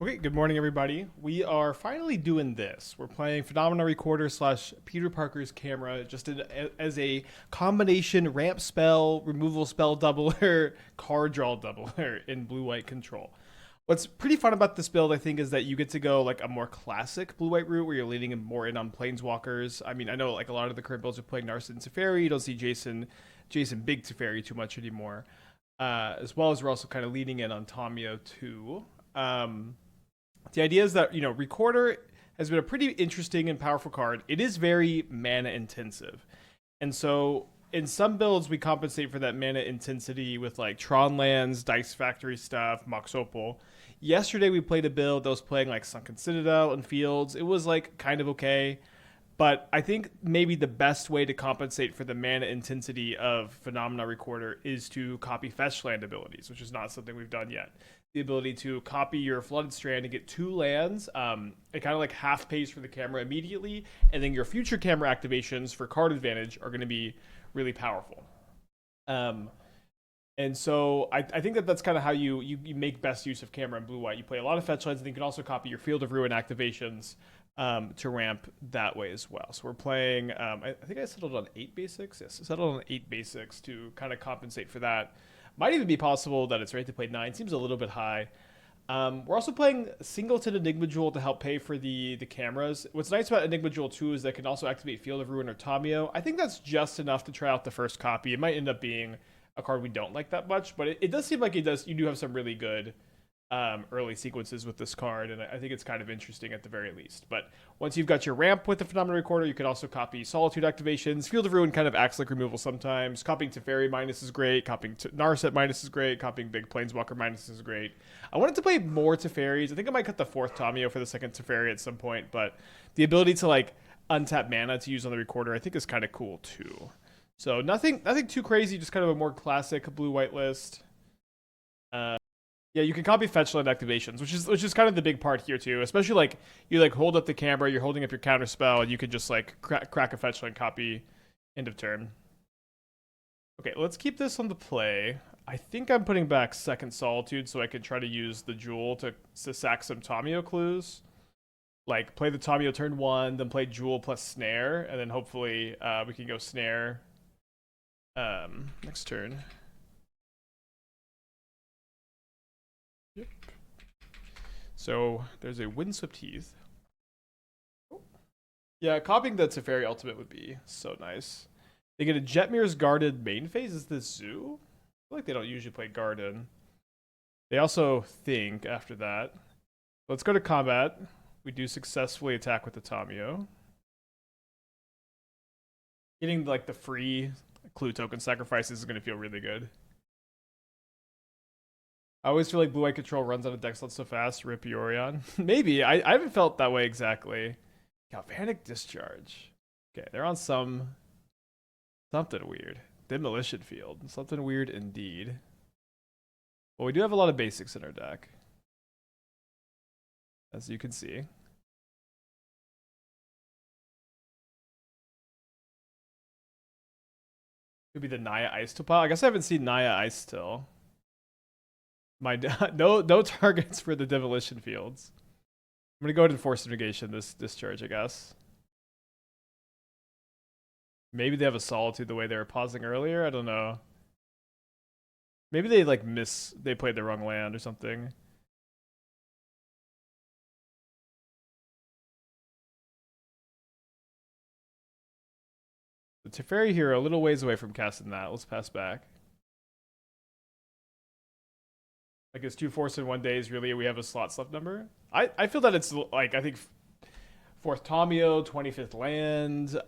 Okay, good morning, everybody. We are finally doing this. We're playing Phenomena Recorder slash Peter Parker's Camera just as a combination ramp spell, removal spell doubler, card draw doubler in blue-white control. What's pretty fun about this build, I think, is that you get to go like a more classic blue-white route where you're leaning more in on planeswalkers. I mean, I know like a lot of the current builds are playing Narset and Teferi. You don't see Jason Big Teferi too much anymore. As well as we're also kind of leaning in on Tamiyo too. The idea is that Recorder has been a pretty interesting and powerful card. It is very mana intensive, and so in some builds we compensate for that mana intensity with like Tron lands, Dice Factory stuff, Mox Opal. Yesterday we played a build that was playing like Sunken Citadel and Fields. It was like kind of okay, but I think maybe the best way to compensate for the mana intensity of Phenomena Recorder is to copy fetch land abilities, which is not something we've done yet. The ability to copy your Flooded Strand and get two lands, it kind of like half pays for the camera immediately, and then your future camera activations for card advantage are going to be really powerful. And so I think that that's kind of how you make best use of camera in blue white. You play a lot of fetch lands, and then you can also copy your Field of Ruin activations to ramp that way as well. So we're playing. I think I settled on 8 basics. Yes, I settled on 8 basics to kind of compensate for that. Might even be possible that it's right to play 9. Seems a little bit high. We're also playing Singleton Enigma Jewel to help pay for the cameras. What's nice about Enigma Jewel 2 is that it can also activate Field of Ruin or Tamiyo. I think that's just enough to try out the first copy. It might end up being a card we don't like that much, but it does seem like you do have some really good early sequences with this card, and I think it's kind of interesting at the very least. But once you've got your ramp with the Phenomena Recorder, you can also copy Solitude activations. Field of Ruin kind of acts like removal sometimes. Copying Teferi minus is great. Copying Narset minus is great. Copying Big Planeswalker minus is great. I wanted to play more Teferis. I think I might cut the fourth Tamiyo for the second Teferi at some point, but the ability to like untap mana to use on the Recorder I think is kind of cool too. So nothing too crazy, just kind of a more classic blue-white list. Yeah, you can copy fetch land activations, which is kind of the big part here too. Especially like you like hold up the camera, you're holding up your counter spell, and you can just like crack a fetch land copy end of turn. Okay, let's keep this on the play. I think I'm putting back second Solitude so I can try to use the Jewel to sack some Tamiyo clues. Like play the Tamiyo turn 1, then play Jewel plus Snare, and then hopefully we can go Snare next turn. Yep. So there's a Windswept Heath. Yeah, copying the Teferi Ultimate would be so nice. They get a Jetmir's Guarded main phase. Is this Zoo? I feel like they don't usually play Garden. They also think after that. Let's go to combat. We do successfully attack with the Tamiyo. Getting like the free clue token sacrifices is going to feel really good. I always feel like blue white control runs out of deck slots so fast. Rip Yorion. Maybe. I haven't felt that way exactly. Galvanic Discharge. Okay, they're on something weird. Demolition Field. Something weird indeed. Well, we do have a lot of basics in our deck, as you can see. Could be the Naya Ice Till pile. I guess I haven't seen Naya Ice Till. My no targets for the demolition fields. I'm gonna go ahead and Force of Negation this discharge, I guess. Maybe they have a Solitude the way they were pausing earlier. I don't know. Maybe they like they played the wrong land or something. The Teferi here are a little ways away from casting that. Let's pass back. Like it's 2 force in 1 day is really we have a slot stuff number. I feel that it's like I think fourth Tamiyo, 25th land,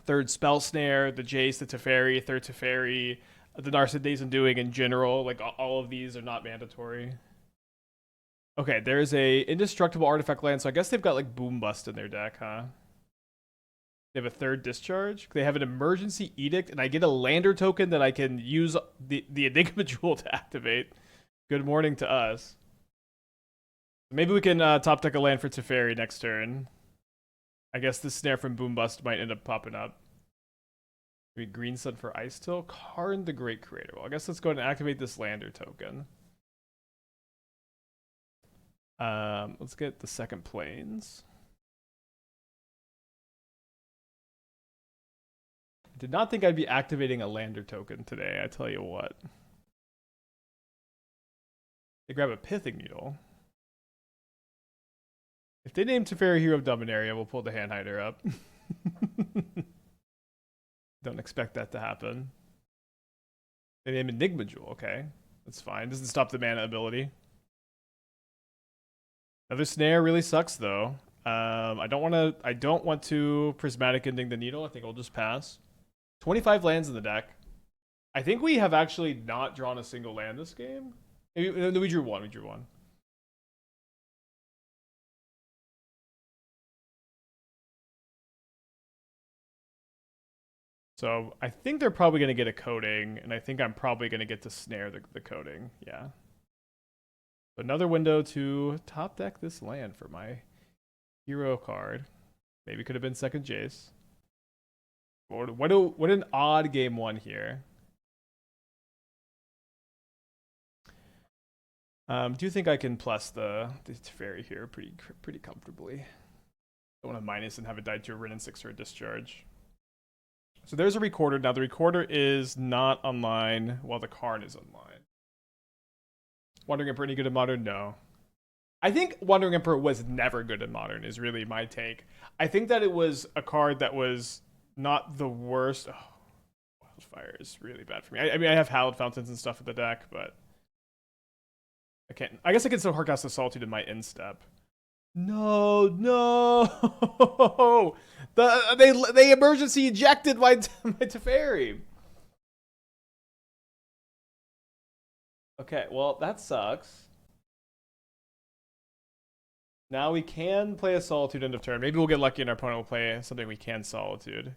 third Spell Snare, the Jace, the Teferi, third Teferi, the Narset Days Undoing in general. Like all of these are not mandatory. Okay, there's a indestructible artifact land, so I guess they've got like Boom Bust in their deck, huh? They have a third discharge. They have an emergency edict, and I get a lander token that I can use the Enigma Jewel to activate. Good morning to us. Maybe we can top deck a land for Teferi next turn. I guess the snare from Boom Bust might end up popping up. Maybe Green Sun for Ice Till. Karn the Great Creator. Well, I guess let's go ahead and activate this lander token. Let's get the second planes. Did not think I'd be activating a lander token today, I tell you what. They grab a Pithing Needle. If they name Teferi Hero of Dominaria, we'll pull the Hand Hider up. Don't expect that to happen. They name Enigma Jewel, okay. That's fine. Doesn't stop the mana ability. Another snare really sucks though. I don't want to Prismatic Ending the Needle. I think I'll just pass. 25 lands in the deck. I think we have actually not drawn a single land this game. Maybe, we drew one. We drew one. So I think they're probably going to get a coding, and I think I'm probably going to get to snare the coding. Yeah. Another window to top deck this land for my hero card. Maybe could have been second Jace. What an odd game one here. Do you think I can plus the Teferi here pretty comfortably? Don't want to minus and have it die to a Written 6 or a discharge. So there's a recorder. Now the recorder is not online while the Karn is online. Wandering Emperor any good in Modern? No. I think Wandering Emperor was never good in Modern is really my take. I think that it was a card that was not the worst. Oh, Wildfire is really bad for me. I mean, I have Hallowed Fountains and stuff in the deck, but I can't. I guess I can still Hardcast the Solitude in my instep. No. They emergency ejected my Teferi. Okay, well that sucks. Now we can play a Solitude end of turn. Maybe we'll get lucky and our opponent will play something we can Solitude.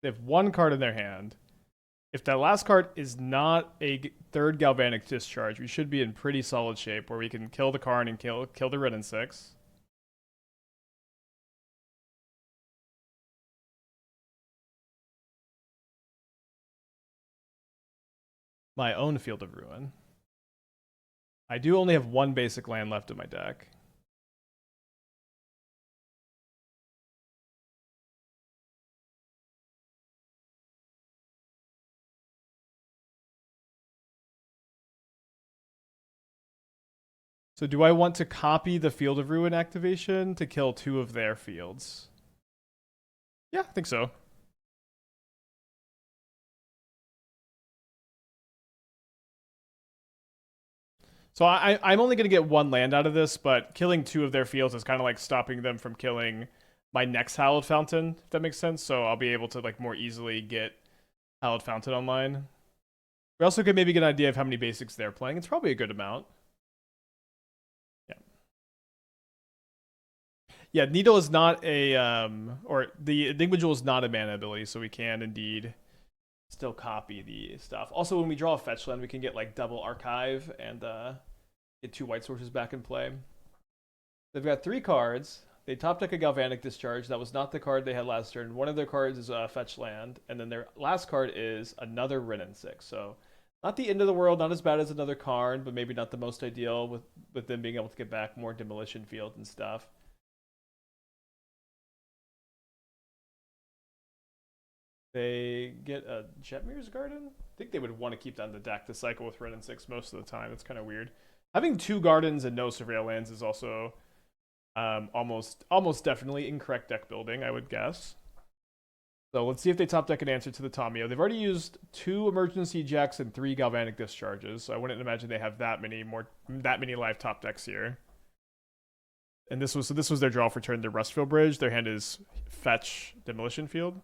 They have one card in their hand. If that last card is not a third Galvanic Discharge, we should be in pretty solid shape where we can kill the Karn and kill the Written 6. My own Field of Ruin. I do only have one basic land left in my deck. So do I want to copy the Field of Ruin activation to kill two of their fields? Yeah, I think so. So I'm only going to get one land out of this, but killing two of their fields is kind of like stopping them from killing my next Hallowed Fountain, if that makes sense. So I'll be able to like more easily get Hallowed Fountain online. We also could maybe get an idea of how many basics they're playing. It's probably a good amount. Yeah, Needle is not a or the Enigma Jewel is not a mana ability, so we can indeed still copy the stuff. Also, when we draw a fetch land, we can get like double Archive and get two white sources back in play. They've got three cards. They top deck a Galvanic Discharge. That was not the card they had last turn. One of their cards is a fetch land, and then their last card is another Written 6. So not the end of the world, not as bad as another Karn, but maybe not the most ideal with them being able to get back more Demolition Field and stuff. They get a Jetmir's Garden? I think they would want to keep that in the deck to cycle with Written 6 most of the time. It's kind of weird. Having two Gardens and no Surveil lands is also almost definitely incorrect deck building, I would guess. So let's see if they top deck an answer to the Tamiyo. They've already used 2 Emergency Jacks and 3 Galvanic Discharges, so I wouldn't imagine they have that many live top decks here. And this was their draw for turn. Their Rustfield Bridge. Their hand is fetch Demolition Field.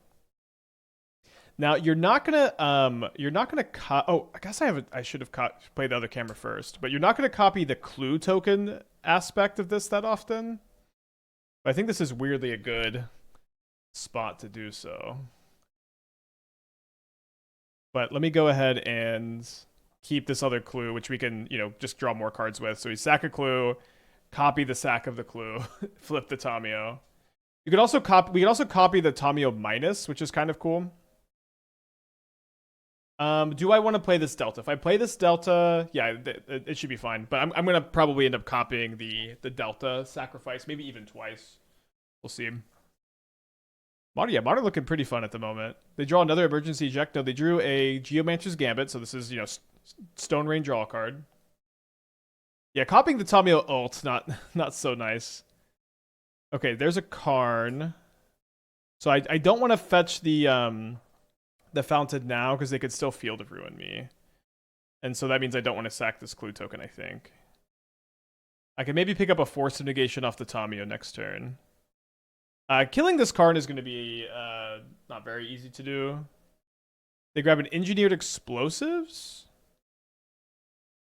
Now you're not gonna oh, I guess I should have played the other camera first, but you're not gonna copy the clue token aspect of this that often. But I think this is weirdly a good spot to do so. But let me go ahead and keep this other clue, which we can, just draw more cards with. So we sack a clue, copy the sack of the clue, flip the Tamiyo. We can also copy the Tamiyo minus, which is kind of cool. Do I want to play this Delta? If I play this Delta, yeah, it should be fine. But I'm gonna probably end up copying the Delta sacrifice, maybe even twice. We'll see. Modern looking pretty fun at the moment. They draw another emergency eject. No, they drew a Geomancer's Gambit, so this is, Stone Rain draw card. Yeah, copying the Tamiyo ult, not so nice. Okay, there's a Karn. So I don't want to fetch the Fountain now, because they could still Field of Ruin me. And so that means I don't want to sack this clue token, I think. I can maybe pick up a Force of Negation off the Tamiyo next turn. Killing this Karn is going to be not very easy to do. They grab an Engineered Explosives.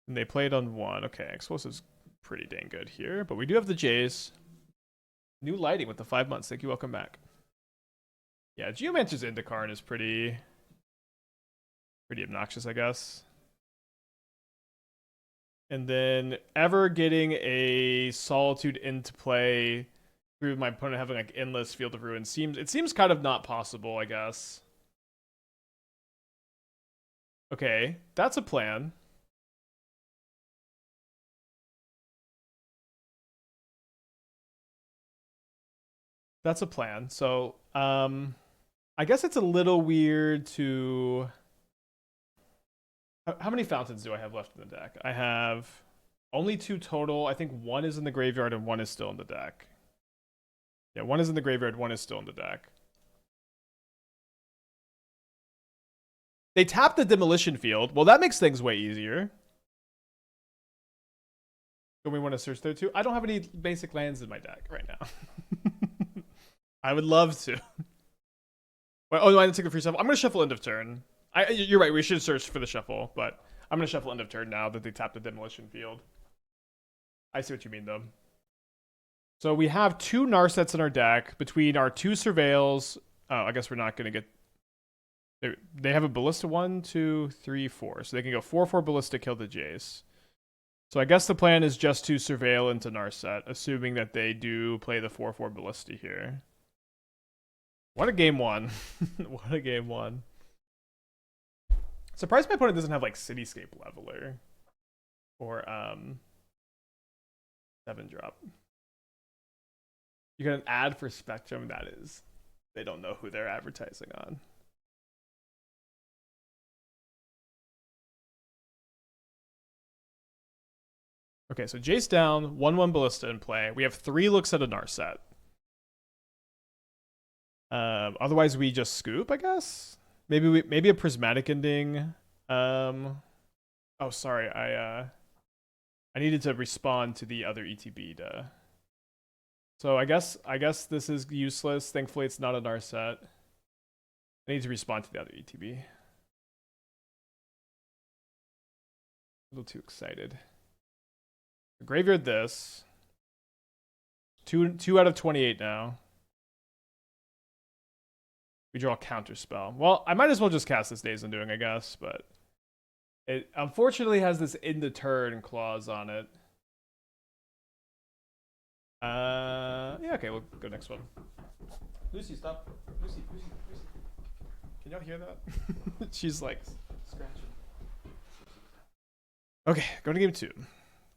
And they play it on 1. Okay, Explosives pretty dang good here. But we do have the Jace. New lighting with the 5 months. Thank you, welcome back. Yeah, Geomancer's into Karn is pretty obnoxious, I guess. And then ever getting a Solitude into play through my opponent having like endless Field of Ruin seems kind of not possible, I guess. Okay, that's a plan. That's a plan. So, I guess it's a little weird to... How many Fountains do I have left in the deck? I have only 2 total. I think 1 is in the graveyard and 1 is still in the deck. Yeah, 1 is in the graveyard, 1 is still in the deck. They tap the Demolition Field. Well, that makes things way easier. Do we want to search there too? I don't have any basic lands in my deck right now. I would love to. Wait, oh, no, I didn't take the free shuffle. I'm going to shuffle end of turn. You're right, we should search for the shuffle, but I'm going to shuffle end of turn now that they tapped the Demolition Field. I see what you mean, though. So we have 2 Narsets in our deck. Between our 2 Surveils... Oh, I guess we're not going to get... They have a Ballista 1, 2, 3, 4. So they can go 4/4 Ballista, kill the Jace. So I guess the plan is just to Surveil into Narset, assuming that they do play the 4/4 Ballista here. What a game 1. What a game 1. Surprised my opponent doesn't have like Cityscape Leveler. Or 7-drop. You get an ad for Spectrum, that is. They don't know who they're advertising on. Okay, so Jace down, 1/1 Ballista in play. We have 3 looks at a Narset. Otherwise we just scoop, I guess? Maybe a Prismatic Ending. Oh, sorry, I needed to respond to the other ETB to... So I guess this is useless. Thankfully it's not a Narset. I need to respond to the other ETB. A little too excited. Graveyard this. 2 out of 28 now. We draw a Counterspell. Well, I might as well just cast this Days Undoing, I guess, but it unfortunately has this end the turn clause on it. Yeah, okay, we'll go next one. Lucy, stop. Lucy. Can y'all hear that? She's like scratching. Okay, go to game 2.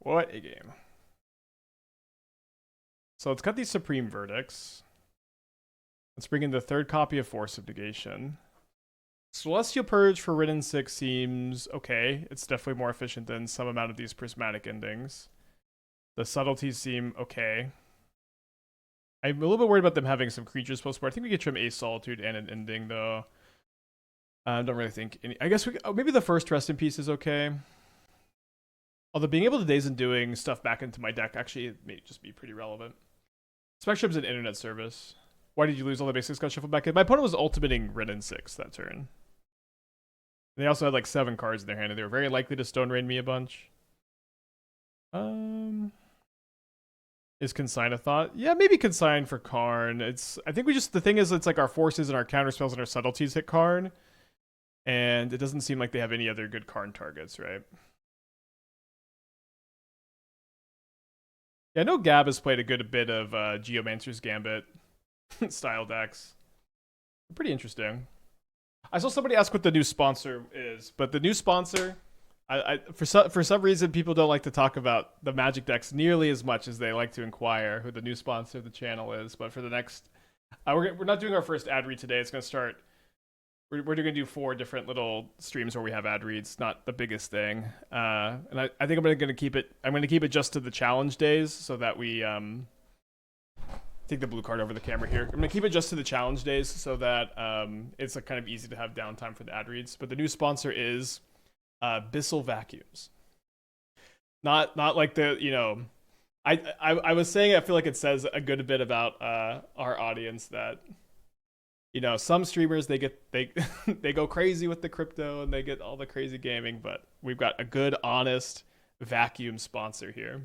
What a game. So let's cut these Supreme Verdicts. Let's bring in the 3rd copy of Force of Negation. Celestial Purge for Ridden 6 seems okay. It's definitely more efficient than some amount of these Prismatic Endings. The Subtleties seem okay. I'm a little bit worried about them having some creatures post-board. I think we get trim a Solitude and an Ending, though. I don't really think any... I guess maybe the first Rest in Peace is okay. Although being able to Days Undoing stuff back into my deck actually may just be pretty relevant. Spectrum's an internet service. Why did you lose all the basics? Got shuffled back in. My opponent was ultimating Ridden 6 that turn. They also had like 7 cards in their hand, and they were very likely to Stone Rain me a bunch. Is Consign a thought? Yeah, maybe Consign for Karn. I think the thing is, it's like our forces and our counterspells and our subtleties hit Karn. And it doesn't seem like they have any other good Karn targets, right? Yeah, I know Gab has played a good bit of Geomancer's Gambit style decks. Pretty interesting. I saw somebody ask what the new sponsor is, but the new sponsor, for some reason, people don't like to talk about the Magic decks nearly as much as they like to inquire who the new sponsor of the channel is. But for the next, we're not doing our first ad read today. It's going to start. We're going to do 4 different little streams where we have ad reads. Not the biggest thing, and I think I'm going to keep it. I'm going to keep it just to the challenge days so that we take the blue card over the camera here. I'm going to keep it just to the challenge days so that it's like kind of easy to have downtime for the ad reads. But the new sponsor is Bissell Vacuums. Not like the, you know, I was saying I feel like it says a good bit about our audience that, you know, some streamers they they go crazy with the crypto and they get all the crazy gaming, but we've got a good honest vacuum sponsor here.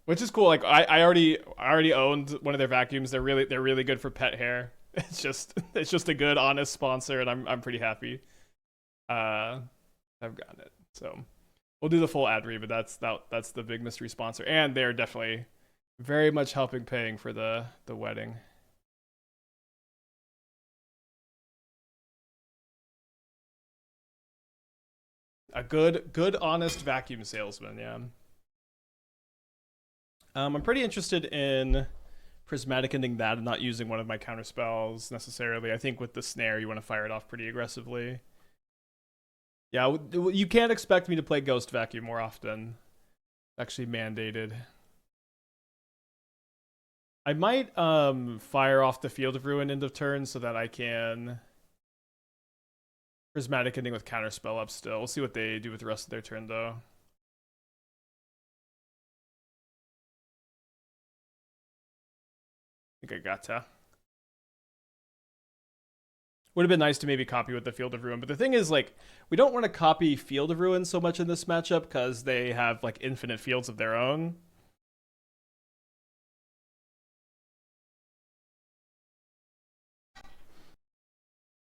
Which is cool. Like I already owned one of their vacuums. They're really good for pet hair. It's just a good honest sponsor, and I'm pretty happy. I've gotten it. So we'll do the full ad read, but that's the big mystery sponsor, and they're definitely very much helping paying for the wedding. A good honest vacuum salesman, yeah. I'm pretty interested in Prismatic Ending that and not using one of my counter spells necessarily. I think with the snare, you want to fire it off pretty aggressively. Yeah, you can't expect me to play Ghost Vacuum more often. Actually mandated. I might fire off the Field of Ruin end of turn so that I can Prismatic Ending with Counterspell up still. We'll see what they do with the rest of their turn though. I think I gotcha. Would have been nice to maybe copy with the Field of Ruin, but the thing is, like, we don't want to copy Field of Ruin so much in this matchup because they have like infinite fields of their own.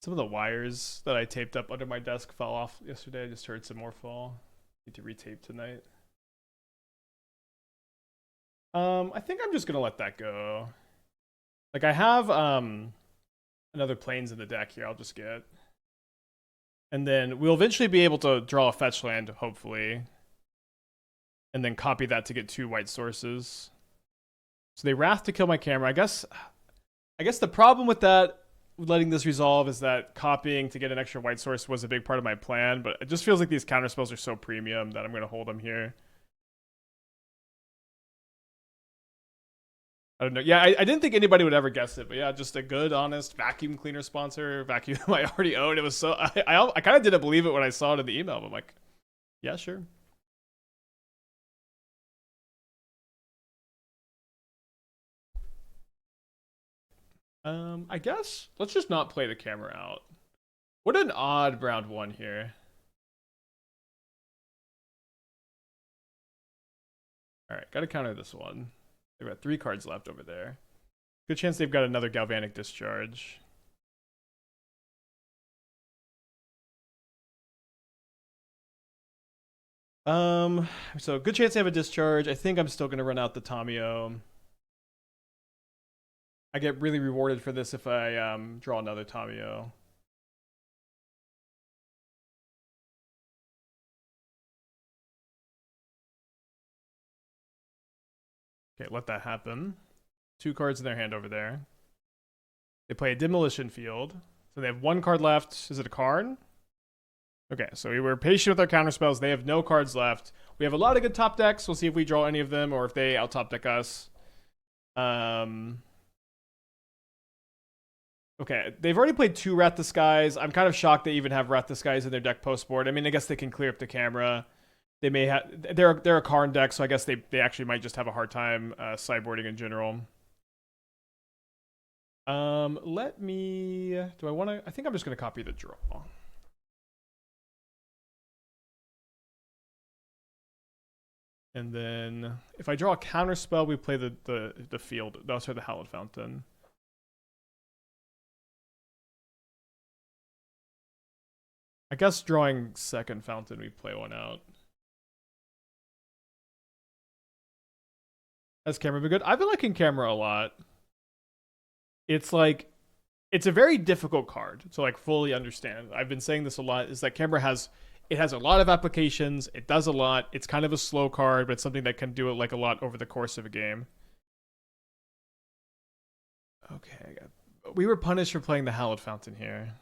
Some of the wires that I taped up under my desk fell off yesterday. I just heard some more fall. Need to retape tonight. I think I'm just gonna let that go. Like I have another planes in the deck here. I'll just get, and then we'll eventually be able to draw a fetch land, hopefully, and then copy that to get 2 white sources. So they wrath to kill my camera. I guess the problem with that, letting this resolve, is that copying to get an extra white source was a big part of my plan, but it just feels like these counter spells are so premium that I'm going to hold them here. I don't know. Yeah, I didn't think anybody would ever guess it, but yeah, just a good, honest vacuum cleaner sponsor, vacuum I already own. It was so I kind of didn't believe it when I saw it in the email, but I'm like, yeah, sure. I guess let's just not play the camera out. What an odd round 1 here. All right, gotta counter this one. They've got 3 cards left over there. Good chance they've got another Galvanic Discharge. So good chance they have a discharge. I think I'm still gonna run out the Tamiyo. I get really rewarded for this if I draw another Tamiyo. Okay, let that happen. 2 cards in their hand over there. They play a Demolition Field. So they have 1 card left. Is it a Karn? Okay, so we were patient with our counterspells. They have no cards left. We have a lot of good top decks. We'll see if we draw any of them or if they out top deck us. Okay, they've already played 2 Wrath the Skies. I'm kind of shocked they even have Wrath the Skies in their deck post board. I mean, I guess they can clear up the camera. They may have. They're a Karn deck, so I guess they actually might just have a hard time sideboarding in general. Let me. Do I want to? I think I'm just going to copy the draw. And then if I draw a counter spell, we play the field. That's the Hallowed Fountain. I guess drawing second fountain, we play one out. Has camera been good? I've been liking camera a lot. It's like, it's a very difficult card to like fully understand. I've been saying this a lot, is that camera has, it has a lot of applications. It does a lot. It's kind of a slow card, but it's something that can do it like a lot over the course of a game. Okay, we were punished for playing the Hallowed Fountain here.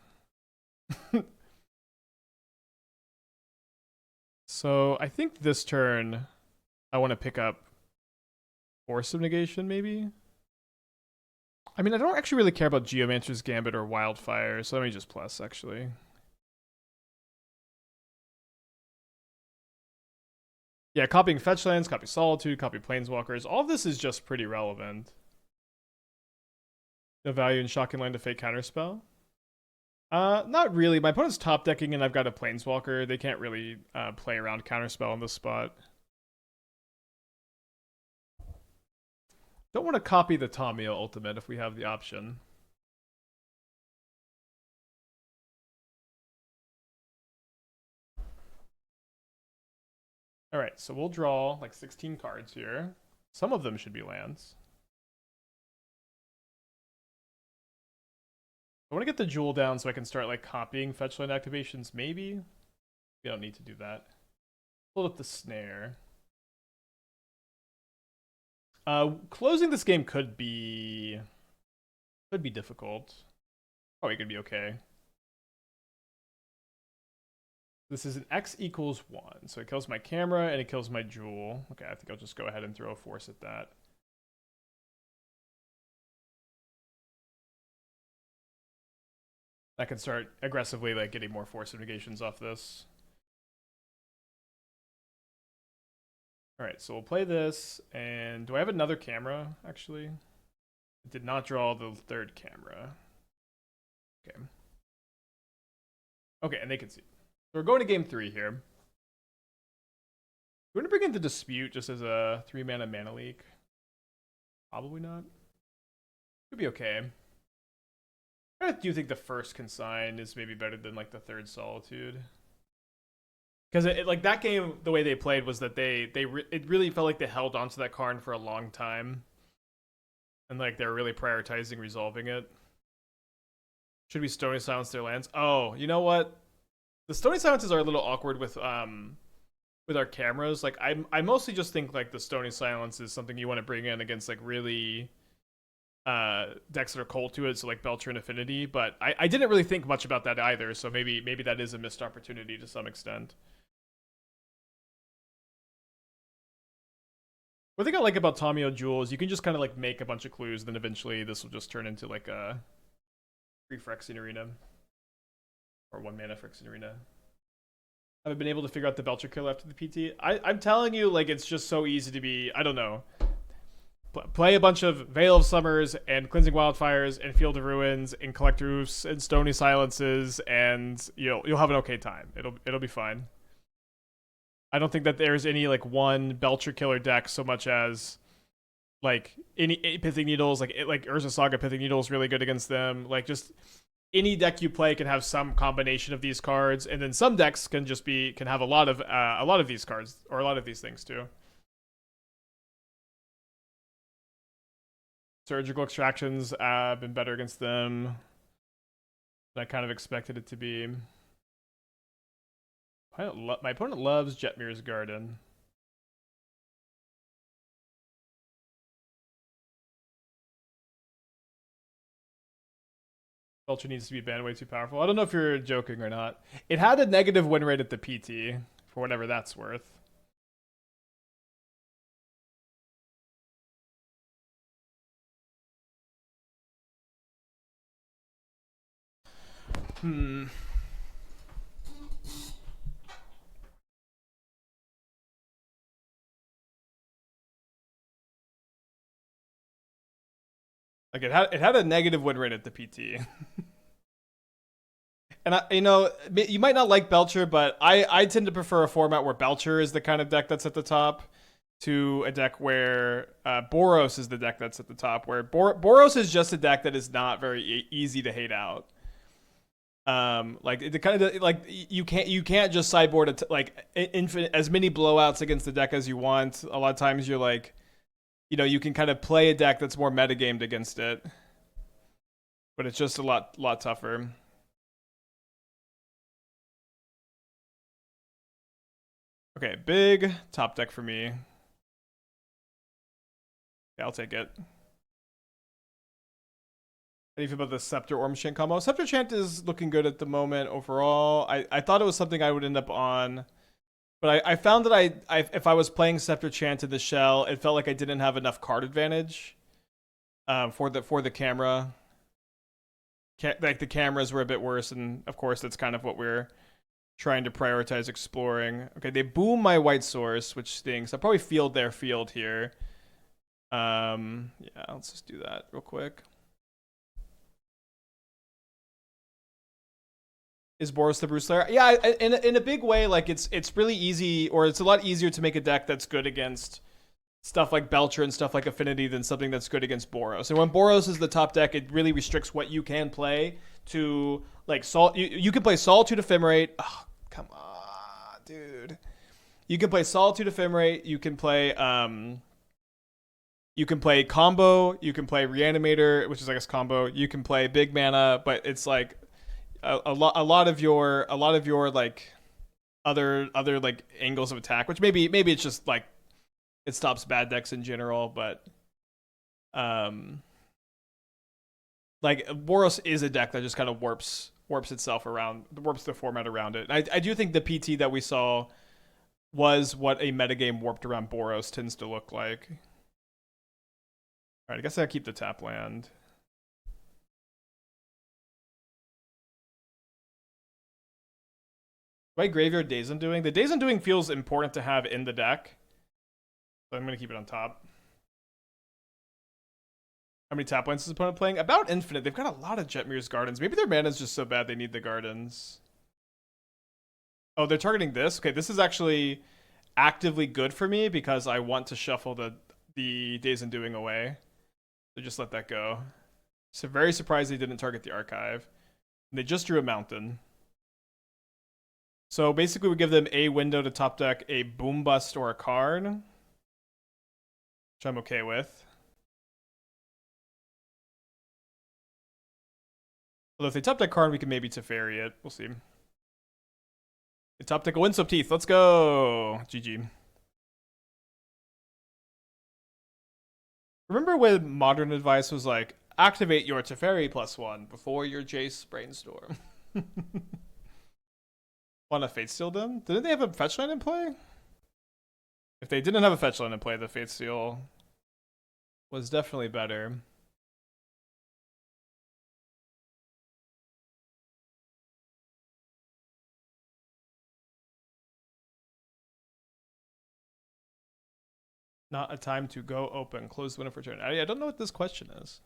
So I think this turn, I want to pick up Force of Negation, maybe? I mean, I don't actually really care about Geomancer's Gambit or Wildfire, so let me just plus, actually. Yeah, copying fetch lands, copy Solitude, copy Planeswalkers. All of this is just pretty relevant. No value in Shocking Land to fake Counterspell? Not really. My opponent's top decking and I've got a Planeswalker. They can't really play around Counterspell on this spot. Don't want to copy the Tamiyo ultimate if we have the option. Alright, so we'll draw like 16 cards here. Some of them should be lands. I want to get the Jewel down so I can start like copying fetchland activations, maybe? We don't need to do that. Pull up the Snare. Closing this game could be difficult. Probably could be okay. This is an X equals 1, so it kills my camera and it kills my Jewel. Okay, I think I'll just go ahead and throw a force at that. I can start aggressively like getting more Force of Negations off this. Alright, so we'll play this, and do I have another camera, actually? I did not draw the third camera. Okay. Okay, and they can see. So we're going to game 3 here. We're going to bring in the Dispute just as a 3-mana mana leak. Probably not. Could be okay. I do think the first Consign is maybe better than like the third Solitude. Because like that game, the way they played was that it really felt like they held onto that card for a long time, and like they're really prioritizing resolving it. Should we Stony Silence their lands? Oh, you know what? The Stony Silences are a little awkward with our cameras. Like I mostly just think like the Stony Silence is something you want to bring in against like really decks that are cold to it, so like Belcher and Affinity. But I didn't really think much about that either. So maybe that is a missed opportunity to some extent. One thing I like about Tamiyo Jewel is you can just kind of like make a bunch of clues, and then eventually this will just turn into like a 3 Phyrexian Arena. Or 1 mana Phyrexian Arena. I haven't been able to figure out the Belcher kill after the PT. I'm telling you, like, it's just so easy to be, I don't know. Play a bunch of Veil of Summers and Cleansing Wildfires and Field of Ruins and Collect Roofs and Stony Silences, and you'll have an okay time. It'll be fine. I don't think that there's any like one Belcher killer deck so much as like any Pithing Needles, like Urza Saga Pithing Needles really good against them. Like just any deck you play can have some combination of these cards, and then some decks can have a lot of these cards or a lot of these things too. Surgical Extractions been better against them than I kind of expected it to be. My opponent loves Jetmir's Garden. Belcher needs to be banned way too powerful. I don't know if you're joking or not. It had a negative win rate at the PT, for whatever that's worth. Like it had a negative win rate at the PT. And you might not like Belcher, but I tend to prefer a format where Belcher is the kind of deck that's at the top to a deck where Boros is the deck that's at the top, where Boros is just a deck that is not very easy to hate out. Like the kind of like you can't just sideboard it like infinite as many blowouts against the deck as you want. A lot of times you're like, you can kind of play a deck that's more metagamed against it, but it's just a lot tougher. Okay, big top deck for me. Yeah, I'll take it. How do you feel about the Scepter Orm Chant combo? Scepter Chant is looking good at the moment overall. I thought it was something I would end up on, but I found that if I was playing Scepter Chant in the shell, it felt like I didn't have enough card advantage for the camera. Like the cameras were a bit worse, and of course that's kind of what we're trying to prioritize exploring. Okay, they boom my white source, which stinks. I'll probably field their field here. Yeah, let's just do that real quick. Is Boros the Bruce Slayer? Yeah, in a big way, like it's really easy, or it's a lot easier to make a deck that's good against stuff like Belcher and stuff like Affinity than something that's good against Boros. And when Boros is the top deck, it really restricts what you can play to like you can play Solitude Ephemerate. Oh, come on, dude. You can play Solitude Ephemerate, you can play combo, you can play Reanimator, which is I guess combo, you can play big mana, but it's like a lot of your like other like angles of attack, which maybe it's just like it stops bad decks in general, but like Boros is a deck that just kind of warps itself around, warps the format around it. I do think the PT that we saw was what a metagame warped around Boros tends to look like. All right, I guess I keep the tap land. Right, Graveyard Days Undoing. The Days Undoing feels important to have in the deck, so I'm going to keep it on top. How many tap lands is opponent playing? About infinite. They've got a lot of Jetmir's Gardens. Maybe their mana is just so bad they need the gardens. Oh, they're targeting this? Okay, this is actually actively good for me because I want to shuffle the Days Undoing away. So just let that go. So very surprised they didn't target the archive. And they just drew a mountain. So basically we give them a window to top deck a Boom Bust or a card, which I'm okay with. Although if they top deck card, we can maybe Teferi it. We'll see. They top deck a Windswept Teeth. Let's go. GG. Remember when Modern Advice was like, activate your Teferi +1 before your Jace Brainstorm? Want to Fate Steal them? Didn't they have a fetch line in play? If they didn't have a fetch line in play, the Fate Steal was definitely better. Not a time to go open. Close the window for turn. I don't know what this question is.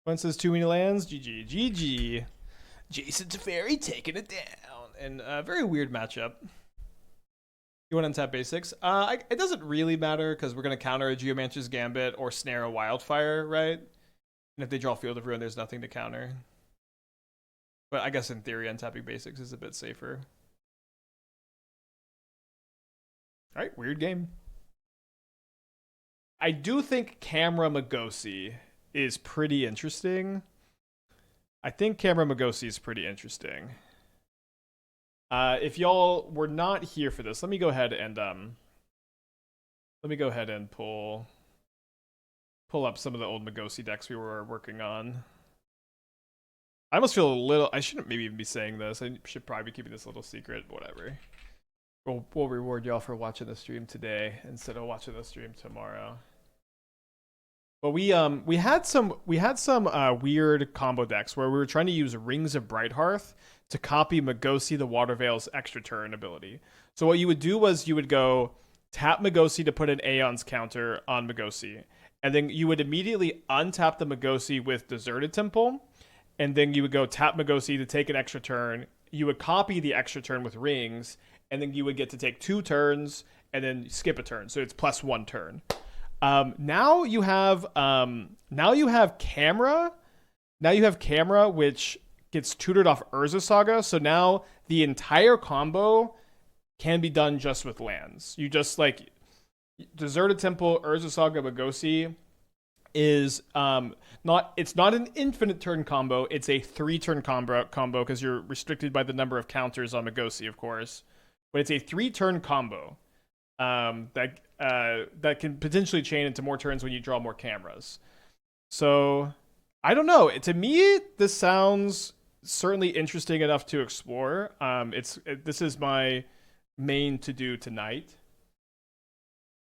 One says too many lands. GG. GG. Jason Teferi taking it down. And a very weird matchup. You want to untap basics? It doesn't really matter because we're going to counter a Geomancer's Gambit or snare a Wildfire, right? And if they draw Field of Ruin, there's nothing to counter. But I guess in theory, untapping basics is a bit safer. All right, weird game. I do think Camera Magosi is pretty interesting. I think Camera Magosi is pretty interesting. If y'all were not here for this, let me go ahead and pull up some of the old Magosi decks we were working on. I almost feel a little. I shouldn't maybe even be saying this. I should probably be keeping this a little secret. Whatever. We'll reward y'all for watching the stream today instead of watching the stream tomorrow. But we had some weird combo decks where we were trying to use Rings of Brighthearth to copy Magosi the Waterveil's extra turn ability. So what you would do was you would go tap Magosi to put an Aeon's counter on Magosi, and then you would immediately untap the Magosi with Deserted Temple, and then you would go tap Magosi to take an extra turn. You would copy the extra turn with Rings, and then you would get to take 2 turns and then skip a turn. So it's +1 turn. Now you have camera. Now you have camera, which gets tutored off Urza Saga, so now the entire combo can be done just with lands. You just like Deserted Temple, Urza Saga, Magosi is it's not an infinite turn combo. It's a 3-turn combo because you're restricted by the number of counters on Magosi, of course. But it's a 3-turn combo that can potentially chain into more turns when you draw more cameras. So I don't know. To me, this sounds certainly interesting enough to explore. This is my main to do tonight.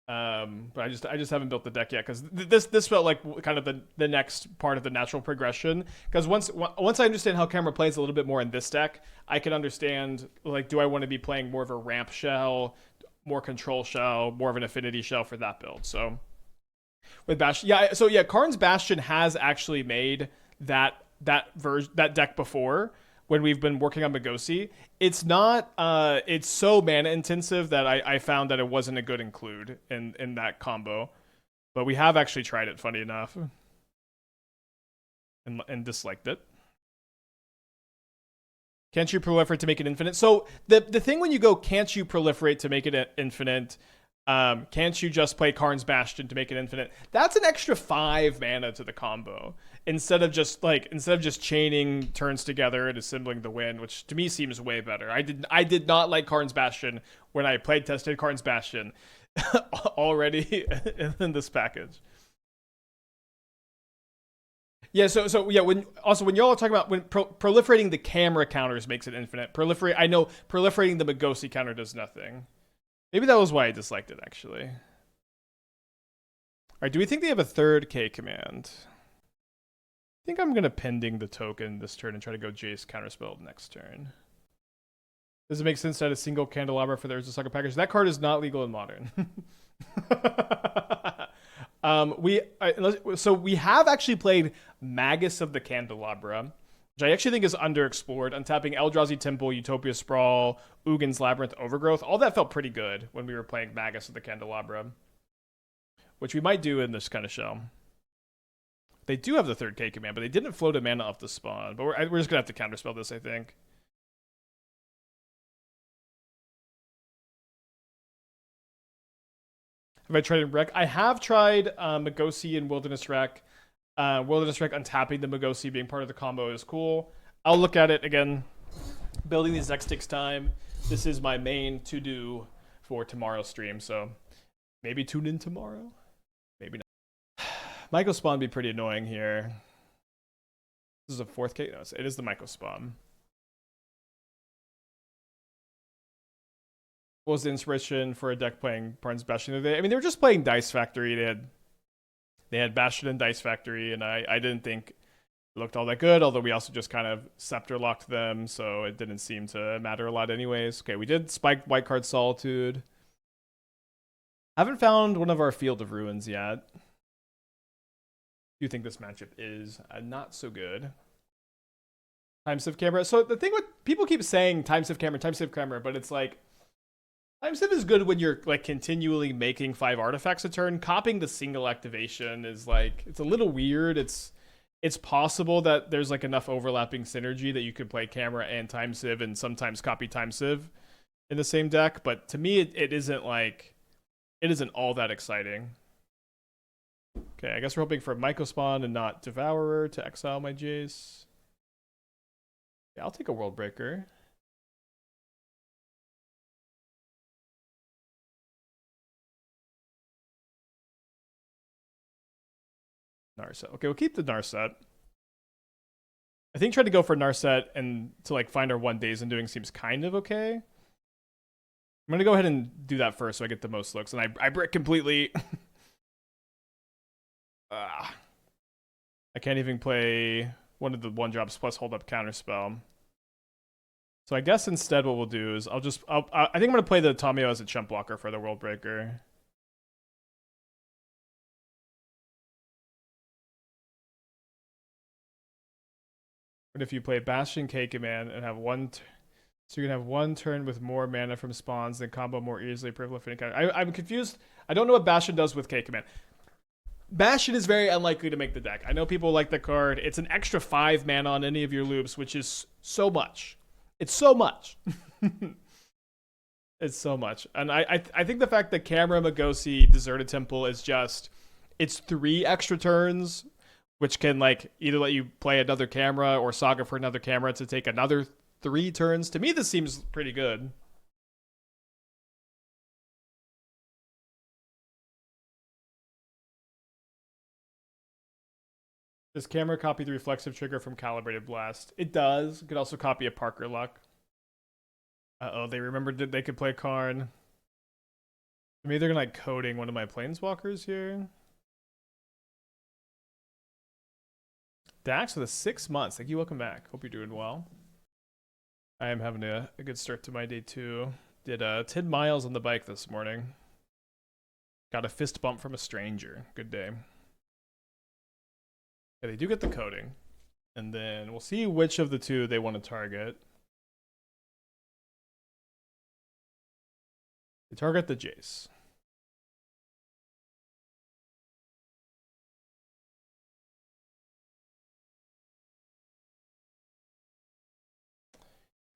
But I just haven't built the deck yet because this felt like kind of the next part of the natural progression. Because once I understand how camera plays a little bit more in this deck, I can understand, like, do I want to be playing more of a ramp shell, more control shell, more of an affinity shell for that build? So with Bastion, Karn's Bastion has actually made that deck before. When we've been working on Magosi, it's not it's so mana intensive that I found that it wasn't a good include in that combo. But we have actually tried it, funny enough, and disliked it. Can't you proliferate to make it infinite? So the thing when you go can't you proliferate to make it infinite, can't you just play Karn's Bastion to make it infinite? That's an extra 5 mana to the combo. Instead of just chaining turns together and assembling the win, which to me seems way better. I did not like Karn's Bastion when I tested Karn's Bastion already in this package. Yeah, so yeah, when y'all are talking about when proliferating the camera counters makes it infinite. I know proliferating the Magosi counter does nothing. Maybe that was why I disliked it, actually. All right, do we think they have a third K command? I think I'm going to pending the token this turn and try to go Jace Counterspell next turn. Does it make sense to add a single Candelabra for the Urza Saga package? That card is not legal in Modern. So we have actually played Magus of the Candelabra, which I actually think is underexplored. Untapping Eldrazi Temple, Utopia Sprawl, Ugin's Labyrinth, Overgrowth. All that felt pretty good when we were playing Magus of the Candelabra, which we might do in this kind of shell. They do have the third K command, but they didn't float a mana off the spawn. But we're just going to have to counterspell this, I think. Have I tried Wreck? I have tried Magosi and Wilderness Wreck. Wilderness Wreck untapping the Magosi being part of the combo is cool. I'll look at it again. Building these decks takes time. This is my main to-do for tomorrow's stream, so maybe tune in tomorrow. Maybe not. Myco Spawn be pretty annoying here. This is a 4th K? No, it is the Myco Spawn. What was the inspiration for a deck playing Karn's Bastion today? I mean, they were just playing Dice Factory. They had Bastion and Dice Factory, and I didn't think it looked all that good, although we also just kind of Scepter locked them, so it didn't seem to matter a lot anyways. Okay, we did spike white card Solitude. Haven't found one of our Field of Ruins yet. Do think this matchup is not so good. Time-Sieve Camera. So the thing with people keep saying Time-Sieve Camera, but it's like Time-Sieve is good when you're like continually making 5 artifacts a turn. Copying the single activation is like, it's a little weird. It's possible that there's like enough overlapping synergy that you could play Camera and Time-Sieve and sometimes copy Time-Sieve in the same deck, but to me it isn't all that exciting. Okay, I guess we're hoping for Myco Spawn and not Devourer to exile my Jace. Yeah, I'll take a World Breaker. Narset. Okay, we'll keep the Narset. I think trying to go for Narset and to like find our 1 Days Undoing seems kind of okay. I'm gonna go ahead and do that first so I get the most looks, and I brick completely. I can't even play one of the 1-drops plus hold up Counterspell. So I guess instead what we'll do is I think I'm going to play the Tamiyo as a chump blocker for the World Breaker. But if you play Bastion K command and have so you can have 1 turn with more mana from spawns, then combo more easily proliferating. I'm confused. I don't know what Bastion does with K command. Bastion is very unlikely to make the deck. I know people like the card. It's an extra 5 mana on any of your loops, which is so much. It's so much. It's so much. And I think the fact that Camera Magosi Deserted Temple is just, it's 3 extra turns, which can like either let you play another camera or Saga for another camera to take another 3 turns. To me, this seems pretty good. Does camera copy the reflexive trigger from Calibrated Blast? It does. You could also copy a Parker Luck. Uh-oh, they remembered that they could play Karn. Maybe they're gonna like coding one of my planeswalkers here. Dax for the 6 months. Thank you. Welcome back. Hope you're doing well. I am having a good start to my day too. Did 10 miles on the bike this morning. Got a fist bump from a stranger. Good day. Yeah, they do get the coding. And then we'll see which of the 2 they want to target. They target the Jace.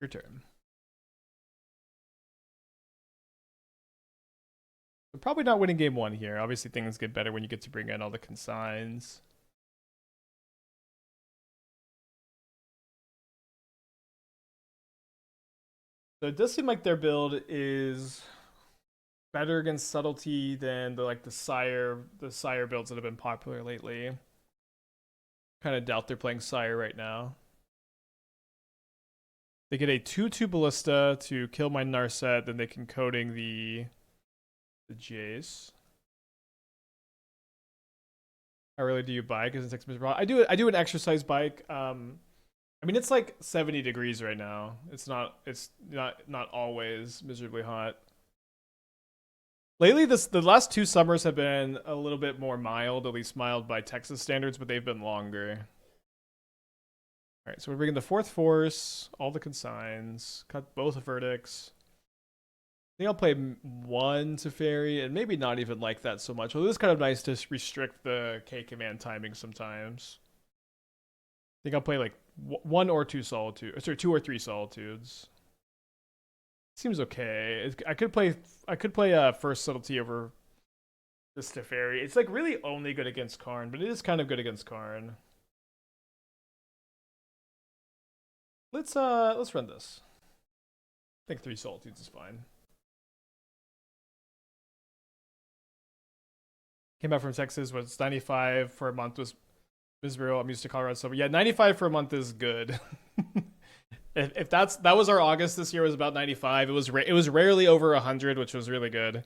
Your turn. We're probably not winning game 1 here. Obviously, things get better when you get to bring in all the consigns. So it does seem like their build is better against subtlety than the sire builds that have been popular lately. Kind of doubt they're playing sire right now. They get a 2/2 ballista to kill my Narset, then they can coding the Jace. How really do you bike? Because it takes miserable. I do an exercise bike. I mean, it's like 70 degrees right now. It's not always miserably hot. Lately, the last 2 summers have been a little bit more mild, at least mild by Texas standards, but they've been longer. All right, so we're bringing the 4th Force, all the consigns, cut both verdicts. I think I'll play 1 Teferi, and maybe not even like that so much. Well, it is kind of nice to restrict the K command timing sometimes. I think I'll play like 1 or 2 Solitude, sorry, 2 or 3 Solitudes. Seems okay. I could play first Subtlety over this Teferi. It's like really only good against Karn, but it is kind of good against Karn. Let's run this. I think 3 Solitudes is fine. Came back from Texas, was 95 for a month, was miserable. I'm used to Colorado, so yeah, 95 for a month is good. If that was our August this year, was about 95. It was rarely over 100, which was really good.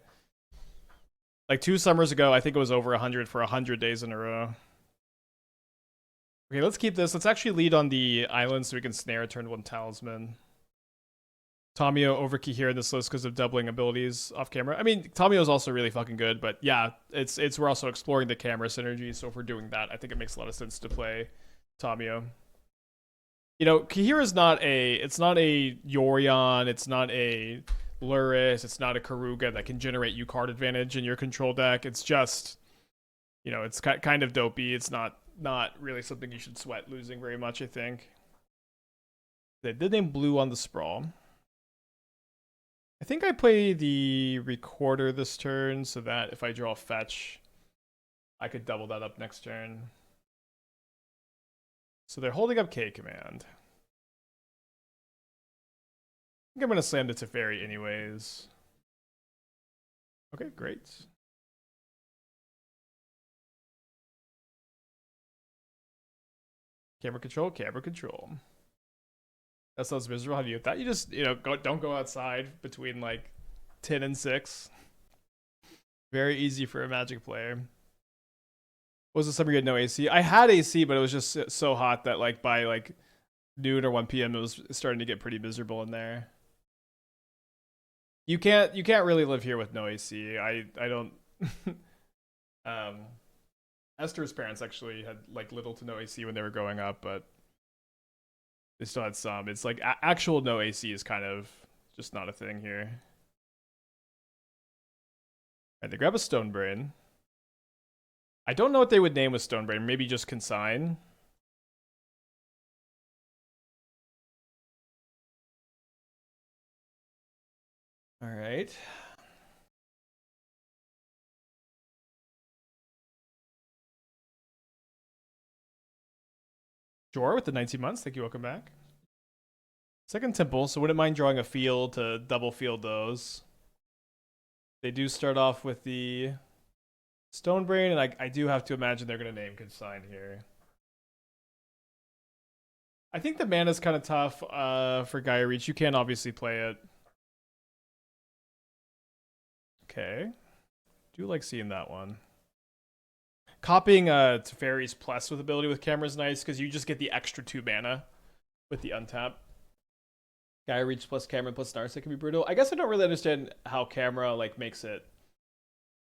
Like 2 summers ago, I think it was over 100 for 100 days in a row. Okay, let's keep this. Let's actually lead on the island so we can snare turn 1 talisman. Tamiyo overkey here in this list because of doubling abilities off camera. I mean, Tamiyo is also really fucking good, but yeah, we're also exploring the camera synergy. So if we're doing that, I think it makes a lot of sense to play Tamiyo. You know, Kahira's not a Yorion, it's not a Luris, it's not a Karuga that can generate you card advantage in your control deck. It's just, you know, it's kind of dopey. It's not really something you should sweat losing very much, I think. They did name blue on the sprawl. I think I play the recorder this turn so that if I draw a fetch, I could double that up next turn. So they're holding up K command. I think I'm going to slam the Teferi anyways. Okay, great. Camera control, camera control. That sounds miserable. How do you get that? You just, don't go outside between like 10 and 6. Very easy for a Magic player. What was the summer you had no AC? I had AC, but it was just so hot that like by like noon or 1 p.m. it was starting to get pretty miserable in there. You can't really live here with no AC. I don't. Esther's parents actually had like little to no AC when they were growing up, but they still had some. It's like actual no AC is kind of just not a thing here. All right, they grab a Stone Brain. I don't know what they would name with Stonebrain. Maybe just Consign. All right. Sure, with the 19 months. Thank you. Welcome back. Second Temple, so wouldn't mind drawing a field to double field those. They do start off with the Stonebrain, and I do have to imagine they're going to name Consign here. I think the mana's kind of tough for Gaia Reach. You can obviously play it. Okay. Do like seeing that one. Copying Teferi's Plus with ability with camera is nice because you just get the extra 2 mana with the untap. Gaia Reach plus camera plus Narset can be brutal. I guess I don't really understand how camera like makes it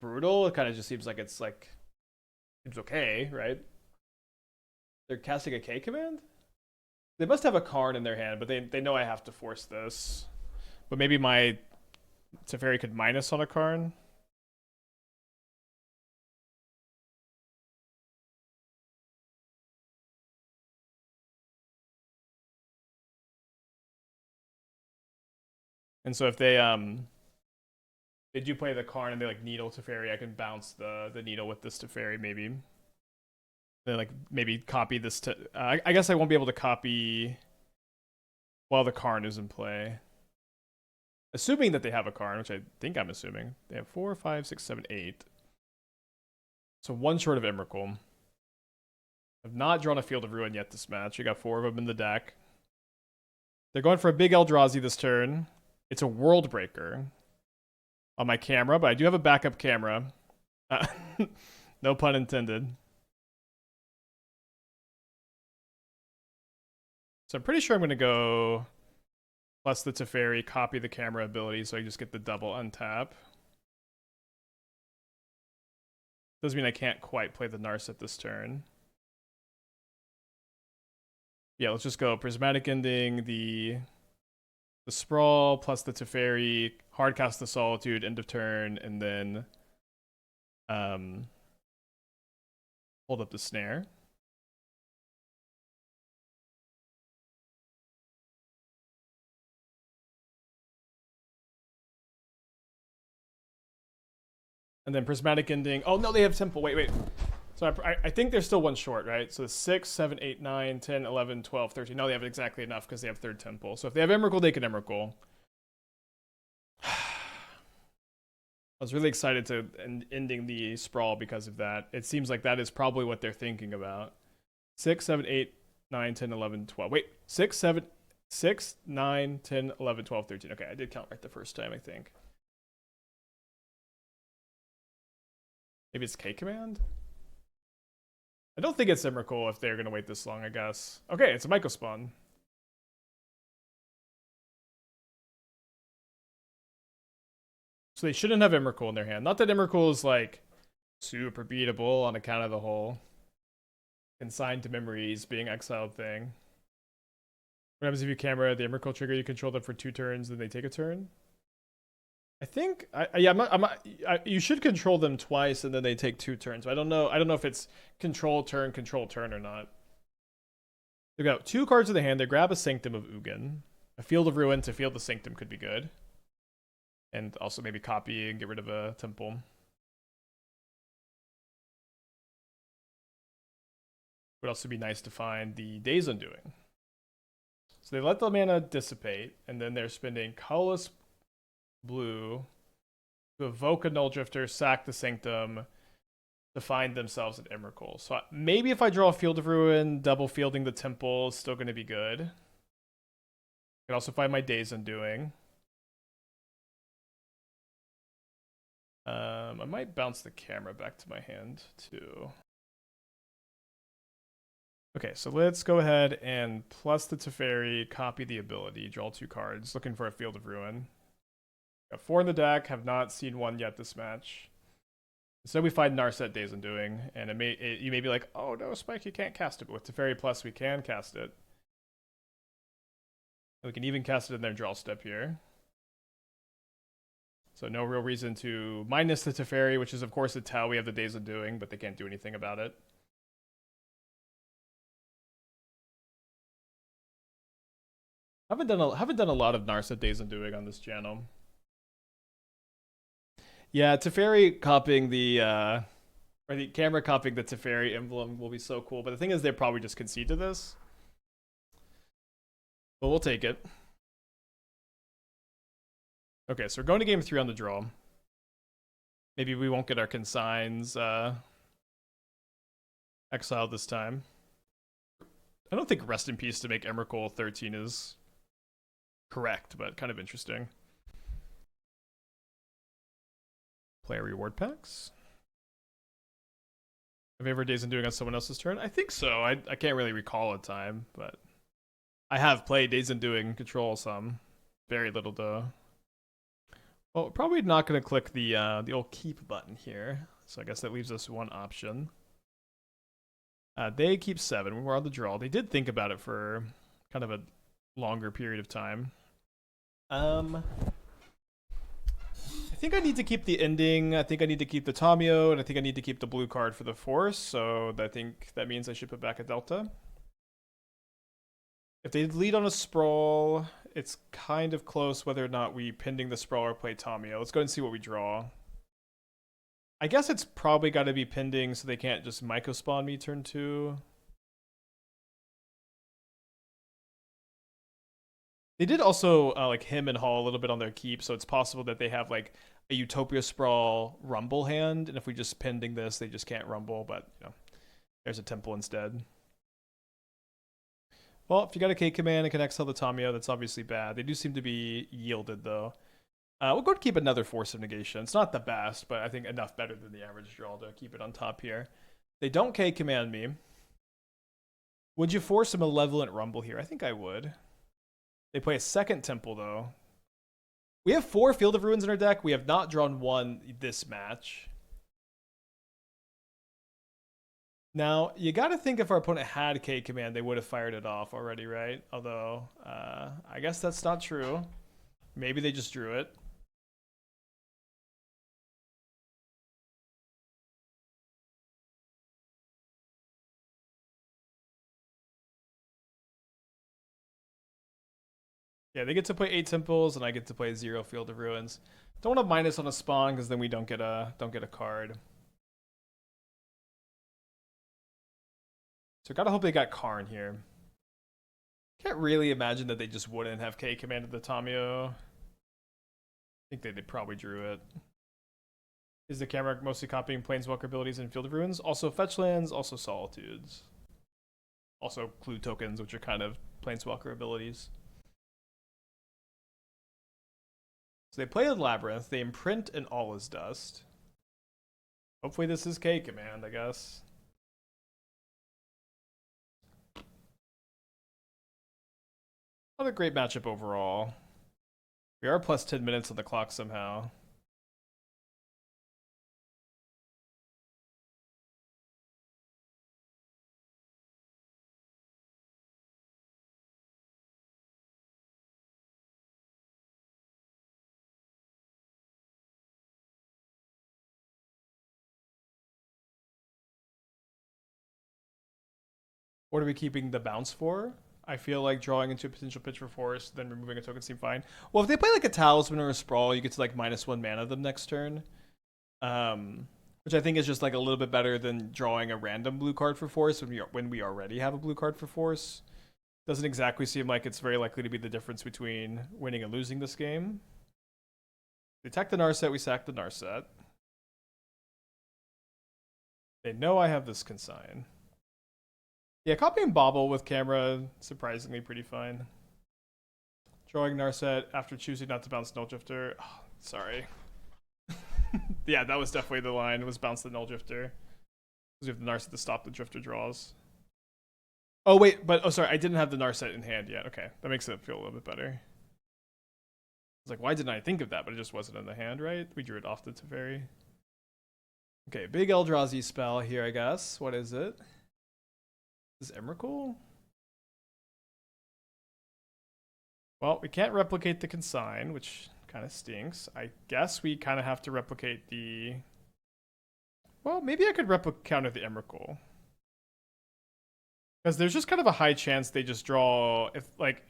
brutal. It kind of just seems like it's like seems okay, right? They're casting a K command? They must have a Karn in their hand, but they know I have to force this. But maybe my Teferi could minus on a Karn. And so if they do play the Karn and they like needle Teferi, I can bounce the needle with this Teferi maybe. They like maybe copy this to I guess I won't be able to copy while the Karn is in play. Assuming that they have a Karn, which I think I'm assuming. They have 4, 5, 6, 7, 8. So 1 short of Emrakul. I've not drawn a Field of Ruin yet this match. I got 4 of them in the deck. They're going for a big Eldrazi this turn. It's a World Breaker on my camera, but I do have a backup camera. No pun intended. So I'm pretty sure I'm going to go plus the Teferi, copy the camera ability, so I just get the double untap. Doesn't mean I can't quite play the Narset this turn. Yeah, let's just go Prismatic Ending, the Sprawl, plus the Teferi, hardcast the Solitude, end of turn, and then hold up the Snare. And then Prismatic Ending. Oh, no, they have Temple. Wait. So I think they're still 1 short, right? So 6, 7, 8, 9, 10, 11, 12, 13. No, they have exactly enough because they have 3rd Temple. So if they have Emrakul, they can Emrakul. I was really excited to ending the Sprawl because of that. It seems like that is probably what they're thinking about. 6, 7, 8, 9, 10, 11, 12. Wait, 6, 9, 10, 11, 12, 13. Okay, I did count right the first time, I think. Maybe it's K command? I don't think it's Emrakul if they're going to wait this long, I guess. Okay, it's a Myco spawn. So they shouldn't have Emrakul in their hand. Not that Emrakul is like super beatable on account of the whole consigned to memories being exiled thing. What happens if you camera the Emrakul trigger? You control them for 2 turns, then they take a turn. I think, you should control them twice and then they take 2 turns. I don't know if it's control turn or not. They've got 2 cards in the hand. They grab a Sanctum of Ugin. A Field of Ruin to field the Sanctum could be good. And also maybe copy and get rid of a Temple. Would also be nice to find the Days Undoing. So they let the mana dissipate, and then they're spending colorless blue to evoke a Null Drifter, sack the Sanctum to find themselves at Emrakul. So maybe if I draw a Field of Ruin, double fielding the Temple is still going to be good. I can also find my Days Undoing. I might bounce the camera back to my hand too. Okay, so let's go ahead and plus the Teferi, copy the ability, draw 2 cards, looking for a Field of Ruin. Got 4 in the deck, have not seen 1 yet this match. So we find Narset Days Undoing, and you may be like, oh no, Spike, you can't cast it, but with Teferi Plus we can cast it. And we can even cast it in their draw step here. So no real reason to minus the Teferi, which is of course a tell we have the Days Undoing, but they can't do anything about it. Haven't done a lot of Narset Days Undoing on this channel. Yeah, Teferi copying the or the camera copying the Teferi emblem will be so cool. But the thing is, they probably just concede to this. But we'll take it. Okay, so we're going to game 3 on the draw. Maybe we won't get our consigns exiled this time. I don't think Rest in Peace to make Emrakul 13 is correct, but kind of interesting. Player reward packs. Have you ever Days Undoing on someone else's turn? I think so. I can't really recall a time, but I have played Days Undoing Control some. Very little though. Well, probably not going to click the old keep button here. So I guess that leaves us one option. They keep 7 when we're on the draw. They did think about it for kind of a longer period of time. I think I need to keep the ending. I think I need to keep the Tamiyo, and I think I need to keep the blue card for the Force. So I think that means I should put back a Delta. If they lead on a Sprawl, it's kind of close whether or not we pending the Sprawl or play Tamiyo. Let's go and see what we draw. I guess it's probably got to be pending so they can't just Myco spawn me turn 2. They did also like him and Hall a little bit on their keep, so it's possible that they have like a Utopia Sprawl Rumble hand, and if we just pending this, they just can't Rumble, but you know, there's a Temple instead. Well, if you got a K command and can exile the Tamiyo, that's obviously bad. They do seem to be yielded though. We'll go to keep another Force of Negation. It's not the best, but I think enough better than the average draw to keep it on top here. They don't K command me. Would you force a Malevolent Rumble here? I think I would. They play a second Temple, though. We have 4 Field of Ruins in our deck. We have not drawn 1 this match. Now, you got to think if our opponent had K command, they would have fired it off already, right? Although, I guess that's not true. Maybe they just drew it. Yeah, they get to play 8 Temples, and I get to play 0 Field of Ruins. Don't want to minus on a spawn because then we don't get a card. So gotta hope they got Karn here. Can't really imagine that they just wouldn't have K commanded the Tamiyo. I think they probably drew it. Is the camera mostly copying Planeswalker abilities in Field of Ruins? Also fetch lands, also Solitudes. Also clue tokens, which are kind of Planeswalker abilities. So they play a Labyrinth, they imprint an All Is Dust. Hopefully this is K command, I guess. Not a great matchup overall. We are plus 10 minutes on the clock somehow. What are we keeping the bounce for? I feel like drawing into a potential pitch for Force, then removing a token seem fine. Well, if they play like a Talisman or a Sprawl, you get to like -1 mana the next turn. Which I think is just like a little bit better than drawing a random blue card for Force when we already have a blue card for Force. Doesn't exactly seem like it's very likely to be the difference between winning and losing this game. They attack the Narset, we sack the Narset. They know I have this Consign. Yeah, copying Bobble with camera, surprisingly pretty fine. Drawing Narset after choosing not to bounce Null Drifter. Oh, sorry. Yeah, that was definitely the line, was bounce the Null Drifter. Because we have the Narset to stop the Drifter draws. Oh, wait, but, oh, sorry, I didn't have the Narset in hand yet. Okay, that makes it feel a little bit better. I was like, why didn't I think of that? But it just wasn't in the hand, right? We drew it off the Teferi. Okay, big Eldrazi spell here, I guess. What is it? Is Emrakul? Well, we can't replicate the Consign, which kind of stinks. I guess we kind of have to replicate the... Well, maybe I could counter the Emrakul. Because there's just kind of a high chance they just draw...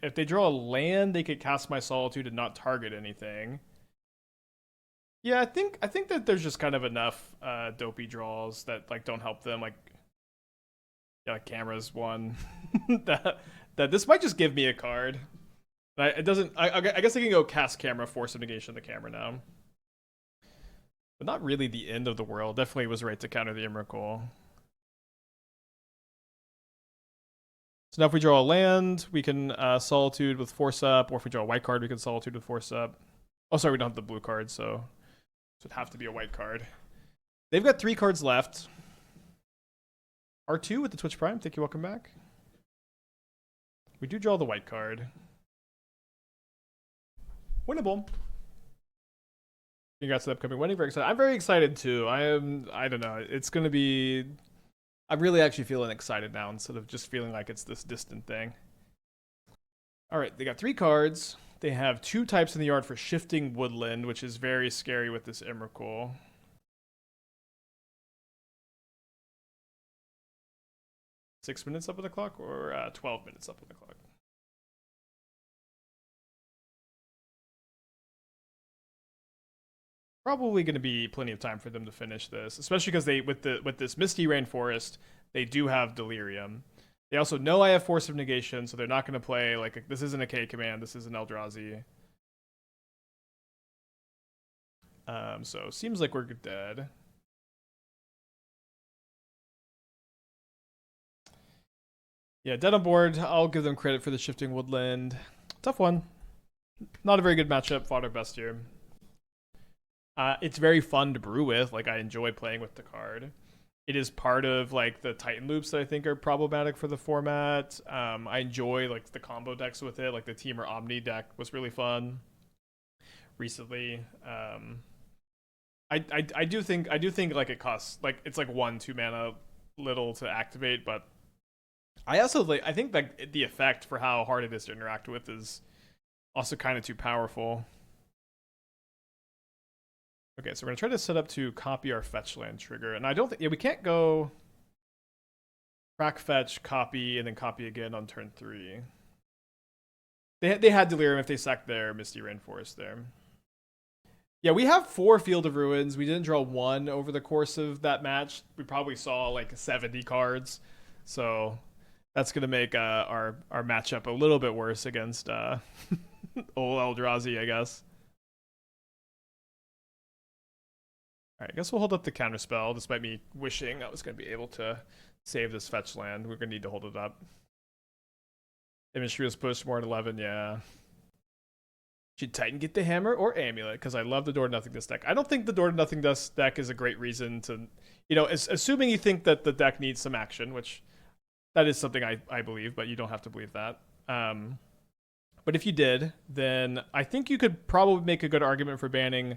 If they draw a land, they could cast my Solitude and not target anything. Yeah, I think that there's just kind of enough dopey draws that like don't help them. Like, yeah, Camera's one. that this might just give me a card. It doesn't. I guess I can go cast Camera, Force of Negation the Camera now. But not really the end of the world. Definitely was right to counter the Emrakul. So now if we draw a land, we can Solitude with Force Up, or if we draw a white card, we can Solitude with Force Up. Oh, sorry, we don't have the blue card, so it would have to be a white card. They've got 3 cards left. R2 with the Twitch Prime. Thank you, welcome back. We do draw the white card. Winnable. Congrats to the upcoming wedding. Very excited. I'm very excited too. I don't know. It's going to be... I'm really actually feeling excited now instead of just feeling like it's this distant thing. All right, they got 3 cards. They have 2 types in the yard for Shifting Woodland, which is very scary with this Emrakul. Six minutes up on the clock or 12 minutes up on the clock? Probably going to be plenty of time for them to finish this, especially because they with this Misty Rainforest, they do have Delirium. They also know I have Force of Negation, so they're not going to play like this isn't a K command, this is an Eldrazi. So seems like we're dead. Yeah, dead on board. I'll give them credit for the Shifting Woodland. Tough one. Not a very good matchup. Fought our best here. It's very fun to brew with. Like, I enjoy playing with the card. It is part of like the Titan loops that I think are problematic for the format. I enjoy like the combo decks with it. Like the Teamer Omni deck was really fun recently. I do think like it costs like it's like 1-2 mana little to activate, but I also like I think like the effect for how hard it is to interact with is also kind of too powerful. Okay, so we're gonna try to set up to copy our fetch land trigger, and I don't think we can't go crack fetch, copy, and then copy again on turn 3. They had Delirium if they sacked their Misty Rainforest there. Yeah, we have 4 Field of Ruins. We didn't draw 1 over the course of that match. We probably saw like 70 cards, so that's gonna make our matchup a little bit worse against old Eldrazi, I guess. Alright, I guess we'll hold up the Counterspell, despite me wishing I was going to be able to save this fetch land. We're going to need to hold it up. Image was pushed more at 11, yeah. Should Titan get the Hammer or Amulet? Because I love the Door to Nothingness deck. I don't think the Door to Nothingness deck is a great reason to... You know, assuming you think that the deck needs some action, which that is something I believe, but you don't have to believe that. But if you did, then I think you could probably make a good argument for banning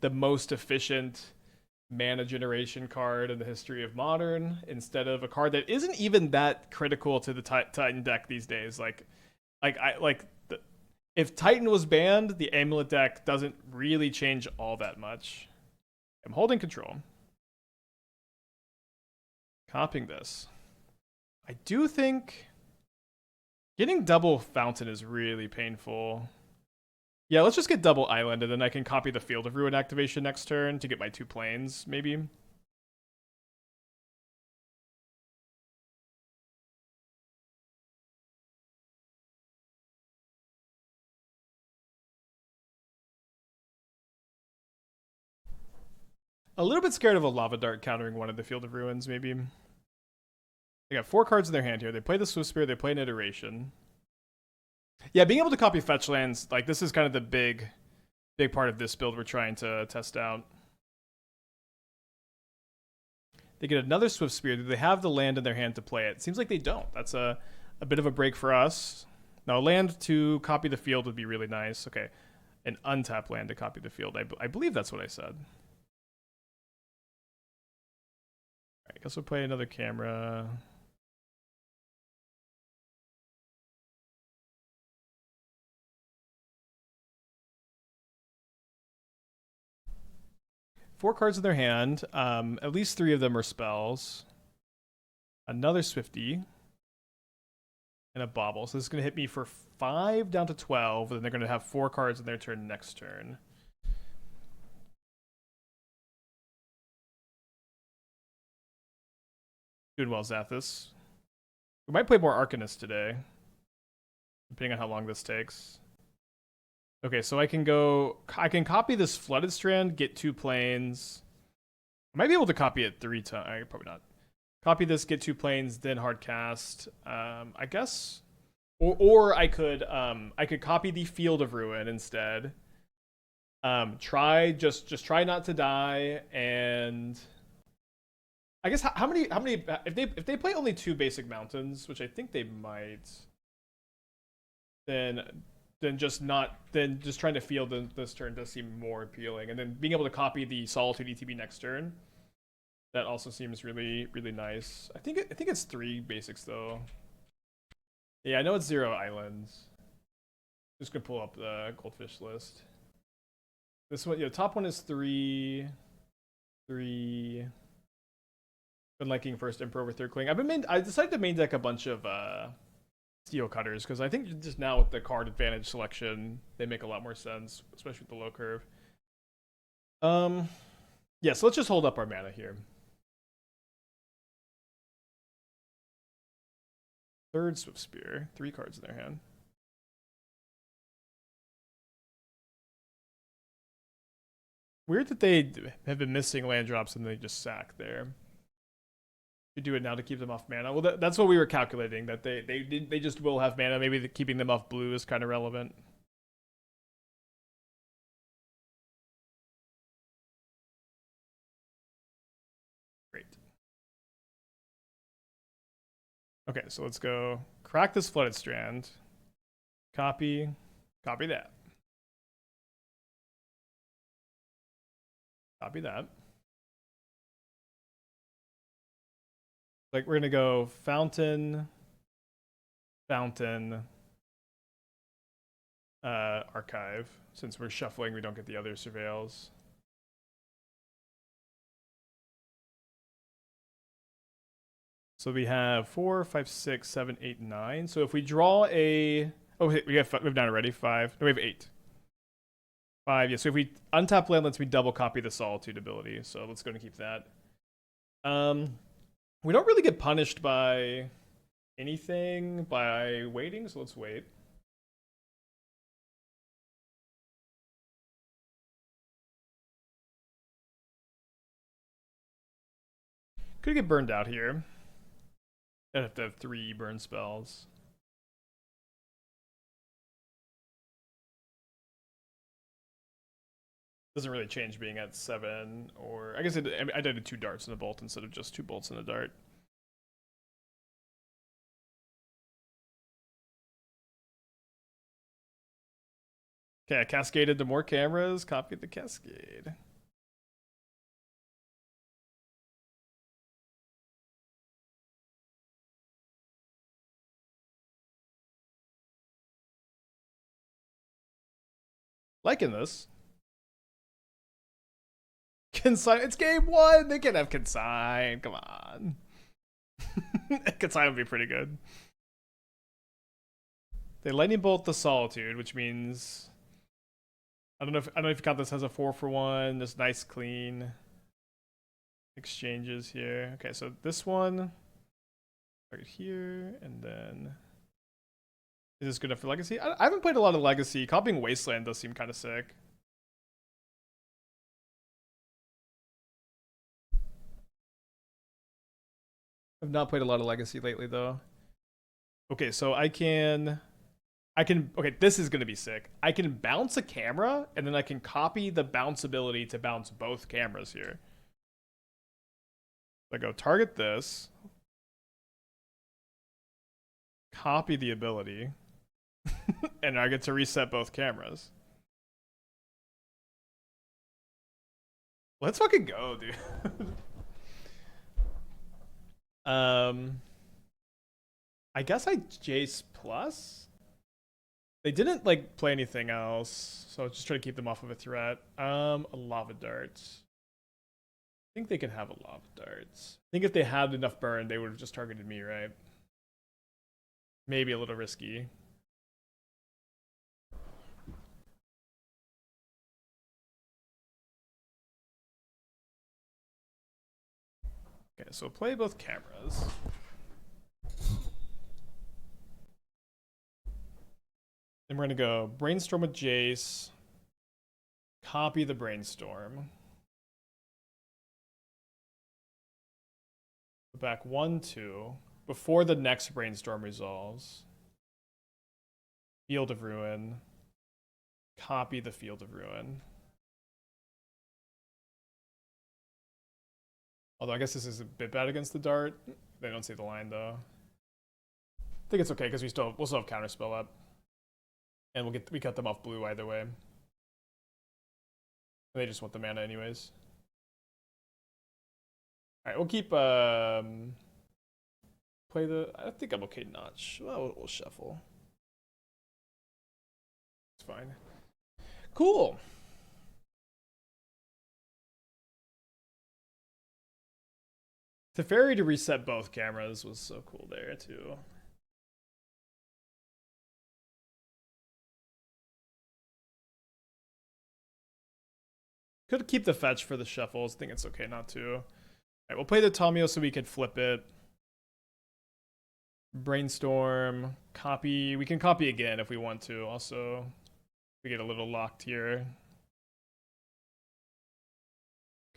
the most efficient mana generation card in the history of Modern instead of a card that isn't even that critical to the Titan deck these days. If Titan was banned, the Amulet deck doesn't really change all that much. I'm holding control. Copying this. I do think getting double Fountain is really painful. Yeah, let's just get double Island, and then I can copy the Field of Ruin activation next turn to get my 2 planes, maybe. A little bit scared of a Lava Dart countering one of the Field of Ruins, maybe. They got 4 cards in their hand here. They play the Swift Spear, they play an Iteration. Yeah, being able to copy fetch lands, like, this is kind of the big part of this build we're trying to test out. They get another Swift Spear. Do they have the land in their hand to play it? Seems like they don't. That's a bit of a break for us. Now, land to copy the field would be really nice. Okay, an untap land to copy the field. I believe that's what I said. All right, I guess we'll play another Camera. 4 cards in their hand. At least 3 of them are spells. Another Swifty. And a Bauble. So this is going to hit me for 5 down to 12. And then they're going to have 4 cards in their turn next turn. Doing well, Zathis. We might play more Arcanist today, depending on how long this takes. Okay, so I can copy this Flooded Strand, get 2 planes. I might be able to copy it 3 times. Probably not. Copy this, get 2 planes, then hard cast. I guess, or I could copy the Field of Ruin instead. Try not to die, and I guess how many if they play only 2 basic mountains, which I think they might, then just trying to field this turn does seem more appealing, and then being able to copy the Solitude ETB next turn, that also seems really nice. I think it's 3 basics though. Yeah, I know it's 0 islands. Just gonna pull up the Goldfish list. This one, top one is 3. Been liking first Emperor over third Cling. I decided to main deck a bunch of Steel Cutters because I think just now with the card advantage selection, they make a lot more sense, especially with the low curve. Yeah, so let's just hold up our mana here. Third Swift Spear, 3 cards in their hand. Weird that they have been missing land drops and they just sack there. To do it now to keep them off mana. Well, that's what we were calculating, that they just will have mana. Maybe keeping them off blue is kind of relevant. Great. Okay, so let's go crack this Flooded Strand. Copy that. Copy that. Like, we're gonna go Fountain, Archive. Since we're shuffling, we don't get the other surveils. So we have 4, 5, 6, 7, 8, 9. So if we draw a... Oh, we have 9 already. 5. No, we have 8. 5, yeah. So if we untap landlets, we double copy the Solitude ability. So let's go and keep that. We don't really get punished by anything by waiting, so let's wait. Could get burned out here. I'd have to have 3 burn spells. Doesn't really change being at 7, or I guess I did 2 darts and a bolt instead of just 2 bolts and a dart. Okay, I cascaded to more cameras, copied the cascade. Liking this. Consign. It's game 1. They can't have Consign. Come on. Consign would be pretty good. They lightning bolt the Solitude, which means I don't know if you count this as a 4-for-1. Just nice clean exchanges here. Okay, so this one right here, and then is this good enough for Legacy? I haven't played a lot of Legacy. Copying Wasteland does seem kind of sick. I've not played a lot of Legacy lately, though. Okay, so I can, okay, this is going to be sick. I can bounce a camera, and then I can copy the bounce ability to bounce both cameras here. So I go target this, copy the ability, and I get to reset both cameras. Let's fucking go, dude. I guess I Jace plus. They didn't like play anything else, so just try to keep them off of a threat. A lava dart. think they can have a lot of darts. I think if they had enough burn, they would have just targeted me, right? Maybe a little risky. Okay, so play both cameras. Then we're gonna go Brainstorm with Jace. Copy the Brainstorm. Go back 1, 2. Before the next Brainstorm resolves. Field of Ruin. Copy the Field of Ruin. Although I guess this is a bit bad against the dart. They don't see the line though. I think it's okay because we'll still have Counterspell up. And we cut them off blue either way. They just want the mana anyways. Alright, we'll keep play the I think I'm okay notch. Well, we'll shuffle. It's fine. Cool. Teferi to reset both cameras was so cool there too. Could keep the fetch for the shuffles. I think it's okay not to. Alright, we'll play the Tamiyo so we could flip it. Brainstorm. Copy. We can copy again if we want to. Also, we get a little locked here.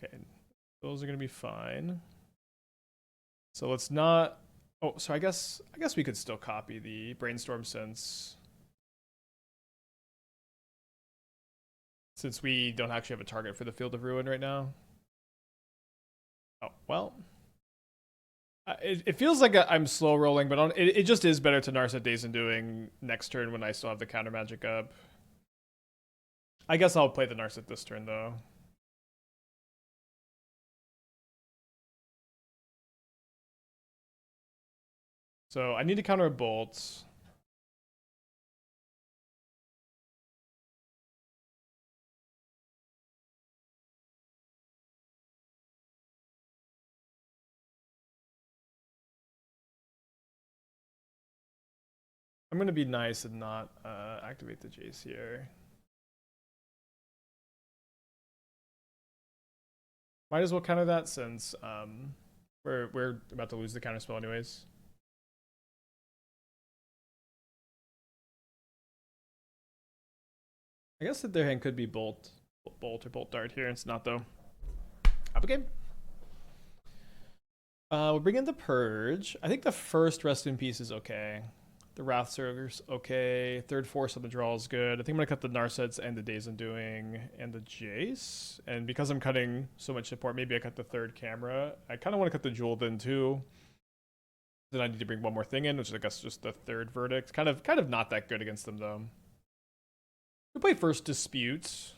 Okay. Those are going to be fine. So let's not... Oh, so I guess we could still copy the Brainstorm since we don't actually have a target for the Field of Ruin right now. Oh, well. It feels like I'm slow rolling, but it just is better to Narset Days and doing next turn when I still have the counter magic up. I guess I'll play the Narset this turn, though. So I need to counter a bolt. I'm going to be nice and not activate the Jace here. Might as well counter that since we're about to lose the counterspell anyways. I guess that their hand could be bolt or bolt dart here. It's not though. Up a game. We'll bring in the Purge. I think the first Rest in Peace is okay. The Wrathsurger's okay. Third Force on the draw is good. I think I'm gonna cut the Narsets and the Days Undoing and the Jace. And because I'm cutting so much support, maybe I cut the third camera. I kind of want to cut the Jewel then too. Then I need to bring one more thing in, which is I guess just the third Verdict. Kind of not that good against them though. We play First Dispute.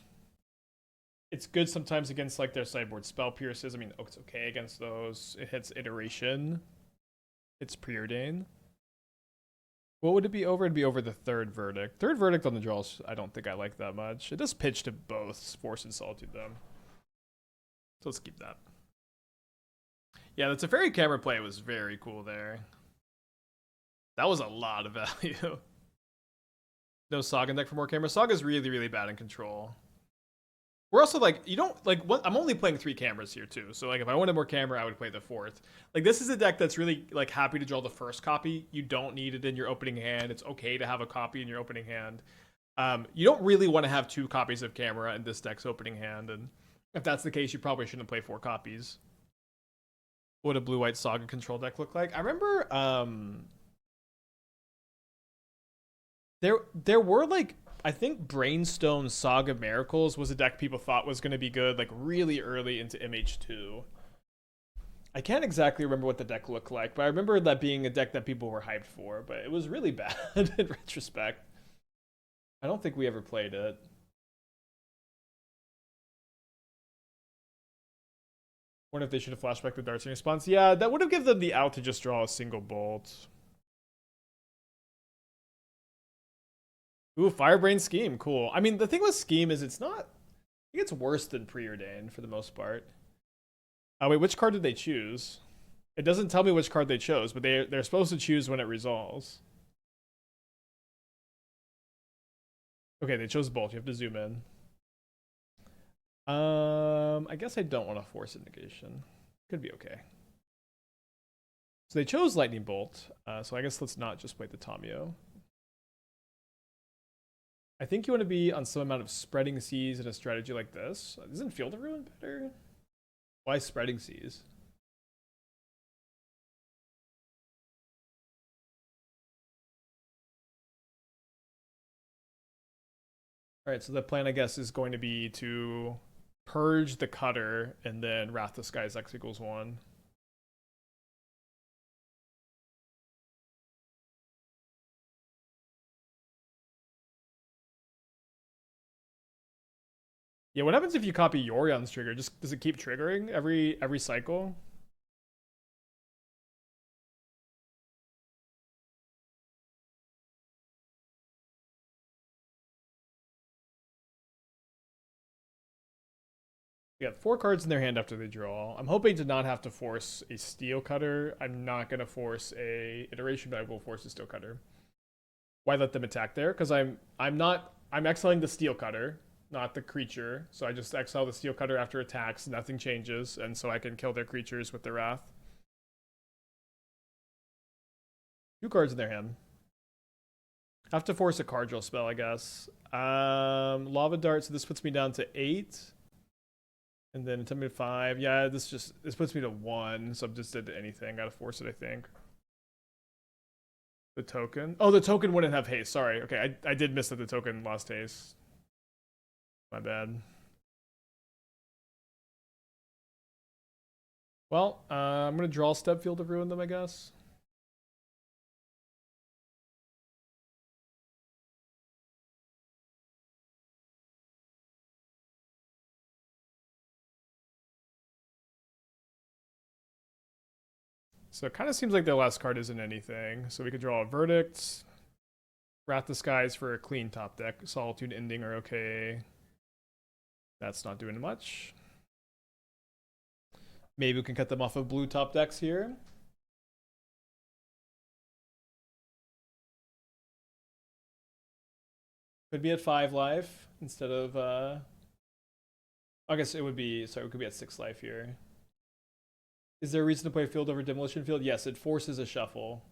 It's good sometimes against like their sideboard Spell Pierces. I mean, it's okay against those. It hits Iteration. It's Preordain. What would it be over? It'd be over the third Verdict. Third Verdict on the draws, I don't think I like that much. It does pitch to both Force and Solitude, though. So let's keep that. Yeah, the Teferi camera play was very cool there. That was a lot of value. No Saga deck for more camera. Saga's really, really bad in control. We're also like, you don't like what I'm only playing 3 cameras here too. So like if I wanted more camera, I would play the 4th. Like this is a deck that's really like happy to draw the first copy. You don't need it in your opening hand. It's okay to have a copy in your opening hand. You don't really want to have 2 copies of camera in this deck's opening hand, and if that's the case, you probably shouldn't play 4 copies. What a blue-white Saga control deck look like? I remember there were like I think Brainstone Saga Miracles was a deck people thought was going to be good, like really early into MH2. I can't exactly remember what the deck looked like, but I remember that being a deck that people were hyped for, but it was really bad in retrospect. I don't think we ever played it. Wonder if they should have flashback the darts in response. Yeah, that would have given them the out to just draw a single bolt. Ooh, Firebrain Scheme, cool. I mean, the thing with Scheme is it's not... I think it's worse than Preordained for the most part. Wait, which card did they choose? It doesn't tell me which card they chose, but they're supposed to choose when it resolves. Okay, they chose both. You have to zoom in. I guess I don't want to force a negation. Could be okay. So they chose Lightning Bolt. So I guess let's not just play the Tamiyo. I think you want to be on some amount of Spreading Seas in a strategy like this. Isn't Field of Ruin better? Why Spreading Seas? Alright, so the plan, I guess, is going to be to purge the cutter and then Wrath the Skies X equals 1. Yeah, what happens if you copy Yorion's trigger? Just does it keep triggering every cycle? They got 4 cards in their hand after they draw. I'm hoping to not have to force a Steel Cutter. I'm not going to force a Iteration, but I will force a Steel Cutter. Why let them attack there? Because I'm exiling the Steel Cutter, not the creature. So I just exile the Steel Cutter after attacks. Nothing changes, and so I can kill their creatures with the Wrath. 2 cards in their hand. I have to force a card draw spell, I guess. Lava Dart, so this puts me down to 8. And then it's me to 5. Yeah, this puts me to 1, so I'm just did anything. Gotta force it, I think. The token. Oh, the token wouldn't have haste. Sorry. Okay, I did miss that the token lost haste. My bad. Well, I'm gonna draw Step Field of Ruin them, I guess. So it kind of seems like their last card isn't anything. So we could draw a Verdict. Wrath the Skies for a clean top deck. Solitude Ending are okay. That's not doing much. Maybe we can cut them off of blue top decks here. Could be at 5 life instead of I guess it would be, sorry, it could be at 6 life here. Is there a reason to play Field over Demolition Field? Yes, it forces a shuffle.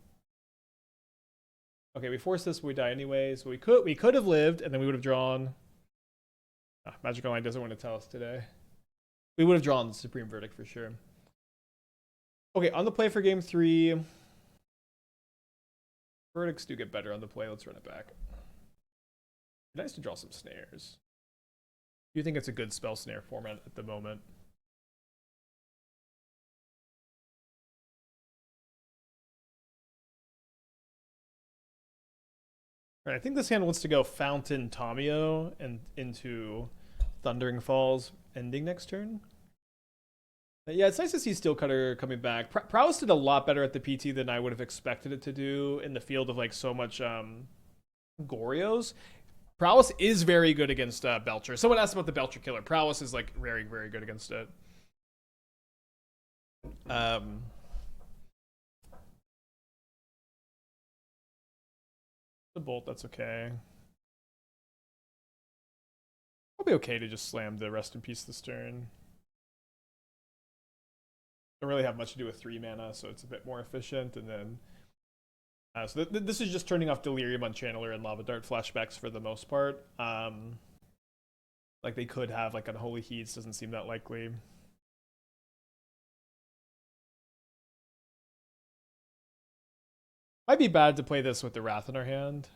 Okay, we force this, we die anyway, so we could have lived, and then we would have drawn. Magic Online doesn't want to tell us today. We would have drawn the Supreme Verdict for sure. Okay, on the play for game 3. Verdicts do get better on the play. Let's run it back. Nice to draw some snares. Do you think it's a good spell snare format at the moment? Right, I think this hand wants to go Fountain Tamiyo and into Thundering Falls ending next turn. But yeah, it's nice to see Steel Cutter coming back. Prowess did a lot better at the PT than I would have expected it to do in the field of like so much Gorios. Prowess is very good against Belcher. Someone asked about the Belcher killer. Prowess is like very, very good against it. The Bolt, that's okay. Probably okay to just slam the Rest in Peace this turn. Don't really have much to do with 3 mana, so it's a bit more efficient. And then, so this is just turning off Delirium on Channeler and Lava Dart flashbacks for the most part. Like they could have like Unholy Heats, doesn't seem that likely. Might be bad to play this with the Wrath in our hand.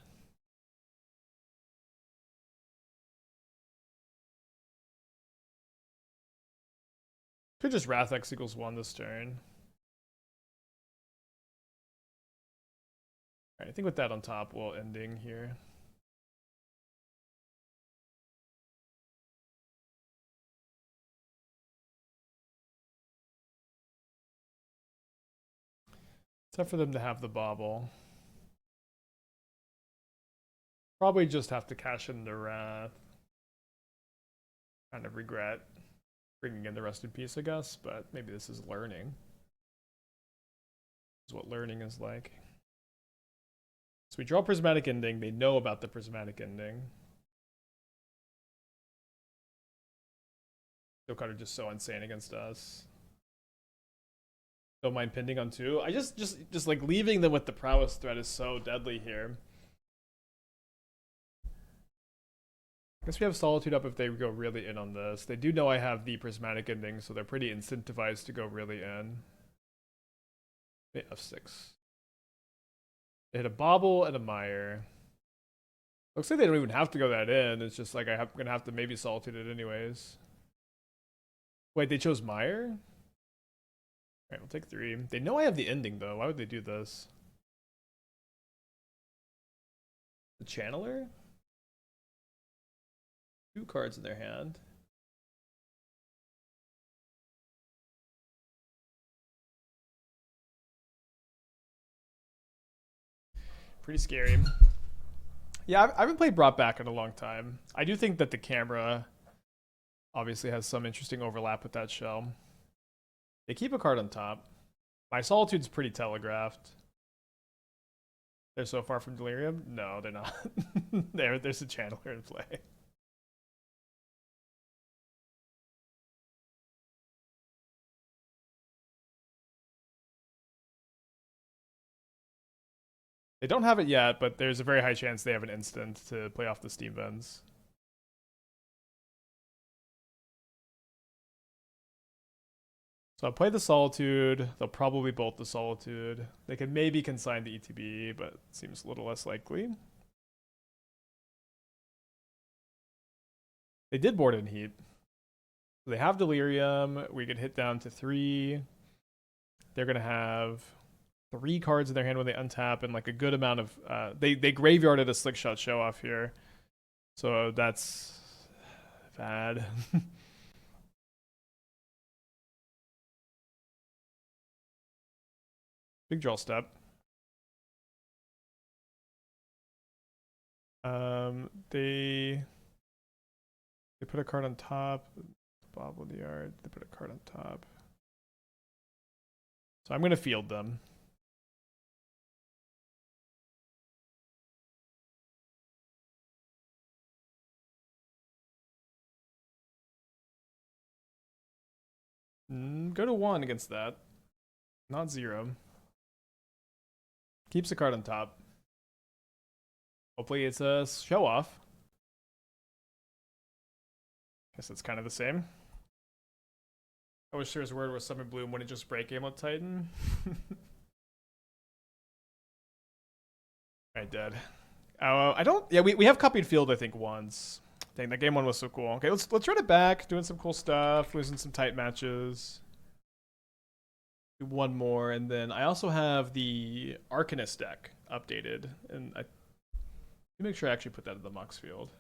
Could just Wrath X equals 1 this turn. Alright, I think with that on top, we'll ending here. Tough for them to have the bobble. Probably just have to cash in the Wrath. Kind of regret. bringing in the Rest in Peace, I guess, but maybe this is learning. This is what learning is like. So we draw Prismatic Ending. They know about the Prismatic Ending. Still kind of just so insane against us. Don't mind pending on 2. I just like leaving them with the prowess threat is so deadly here. I guess we have Solitude up if they go really in on this. They do know I have the Prismatic Ending, so they're pretty incentivized to go really in. They F6. They hit a Bobble and a Mire. Looks like they don't even have to go that in. It's just like I'm gonna have to maybe Solitude it anyways. Wait, they chose Mire? Alright, we'll take 3. They know I have the ending though. Why would they do this? The Channeler? 2 cards in their hand. Pretty scary. Yeah, I haven't played Brought Back in a long time. I do think that the camera obviously has some interesting overlap with that shell. They keep a card on top. My Solitude's pretty telegraphed. They're so far from Delirium? No, they're not. There's a Channeler in play. They don't have it yet, but there's a very high chance they have an instant to play off the Steam Vents. So I'll play the Solitude. They'll probably bolt the Solitude. They could maybe consign the ETB, but it seems a little less likely. They did board in Heat. So they have Delirium. We could hit down to 3. They're going to have 3 cards in their hand when they untap, and like a good amount of they graveyarded a Slick Shot show off here, so that's bad. Big draw step. They put a card on top. Bobble the yard. They put a card on top. So I'm gonna field them. Go to 1 against that. Not 0. Keeps the card on top. Hopefully it's a show off. Guess it's kind of the same. I wish there was a word where Summer Bloom wouldn't just break Amulet Titan. Alright, dead. I don't. Yeah, we have copied field, I think, once. Dang, that game 1 was so cool. Okay, let's run it back. Doing some cool stuff. Losing some tight matches. Do 1 more, and then I also have the Arcanist deck updated, and I make sure I actually put that in the Mux field.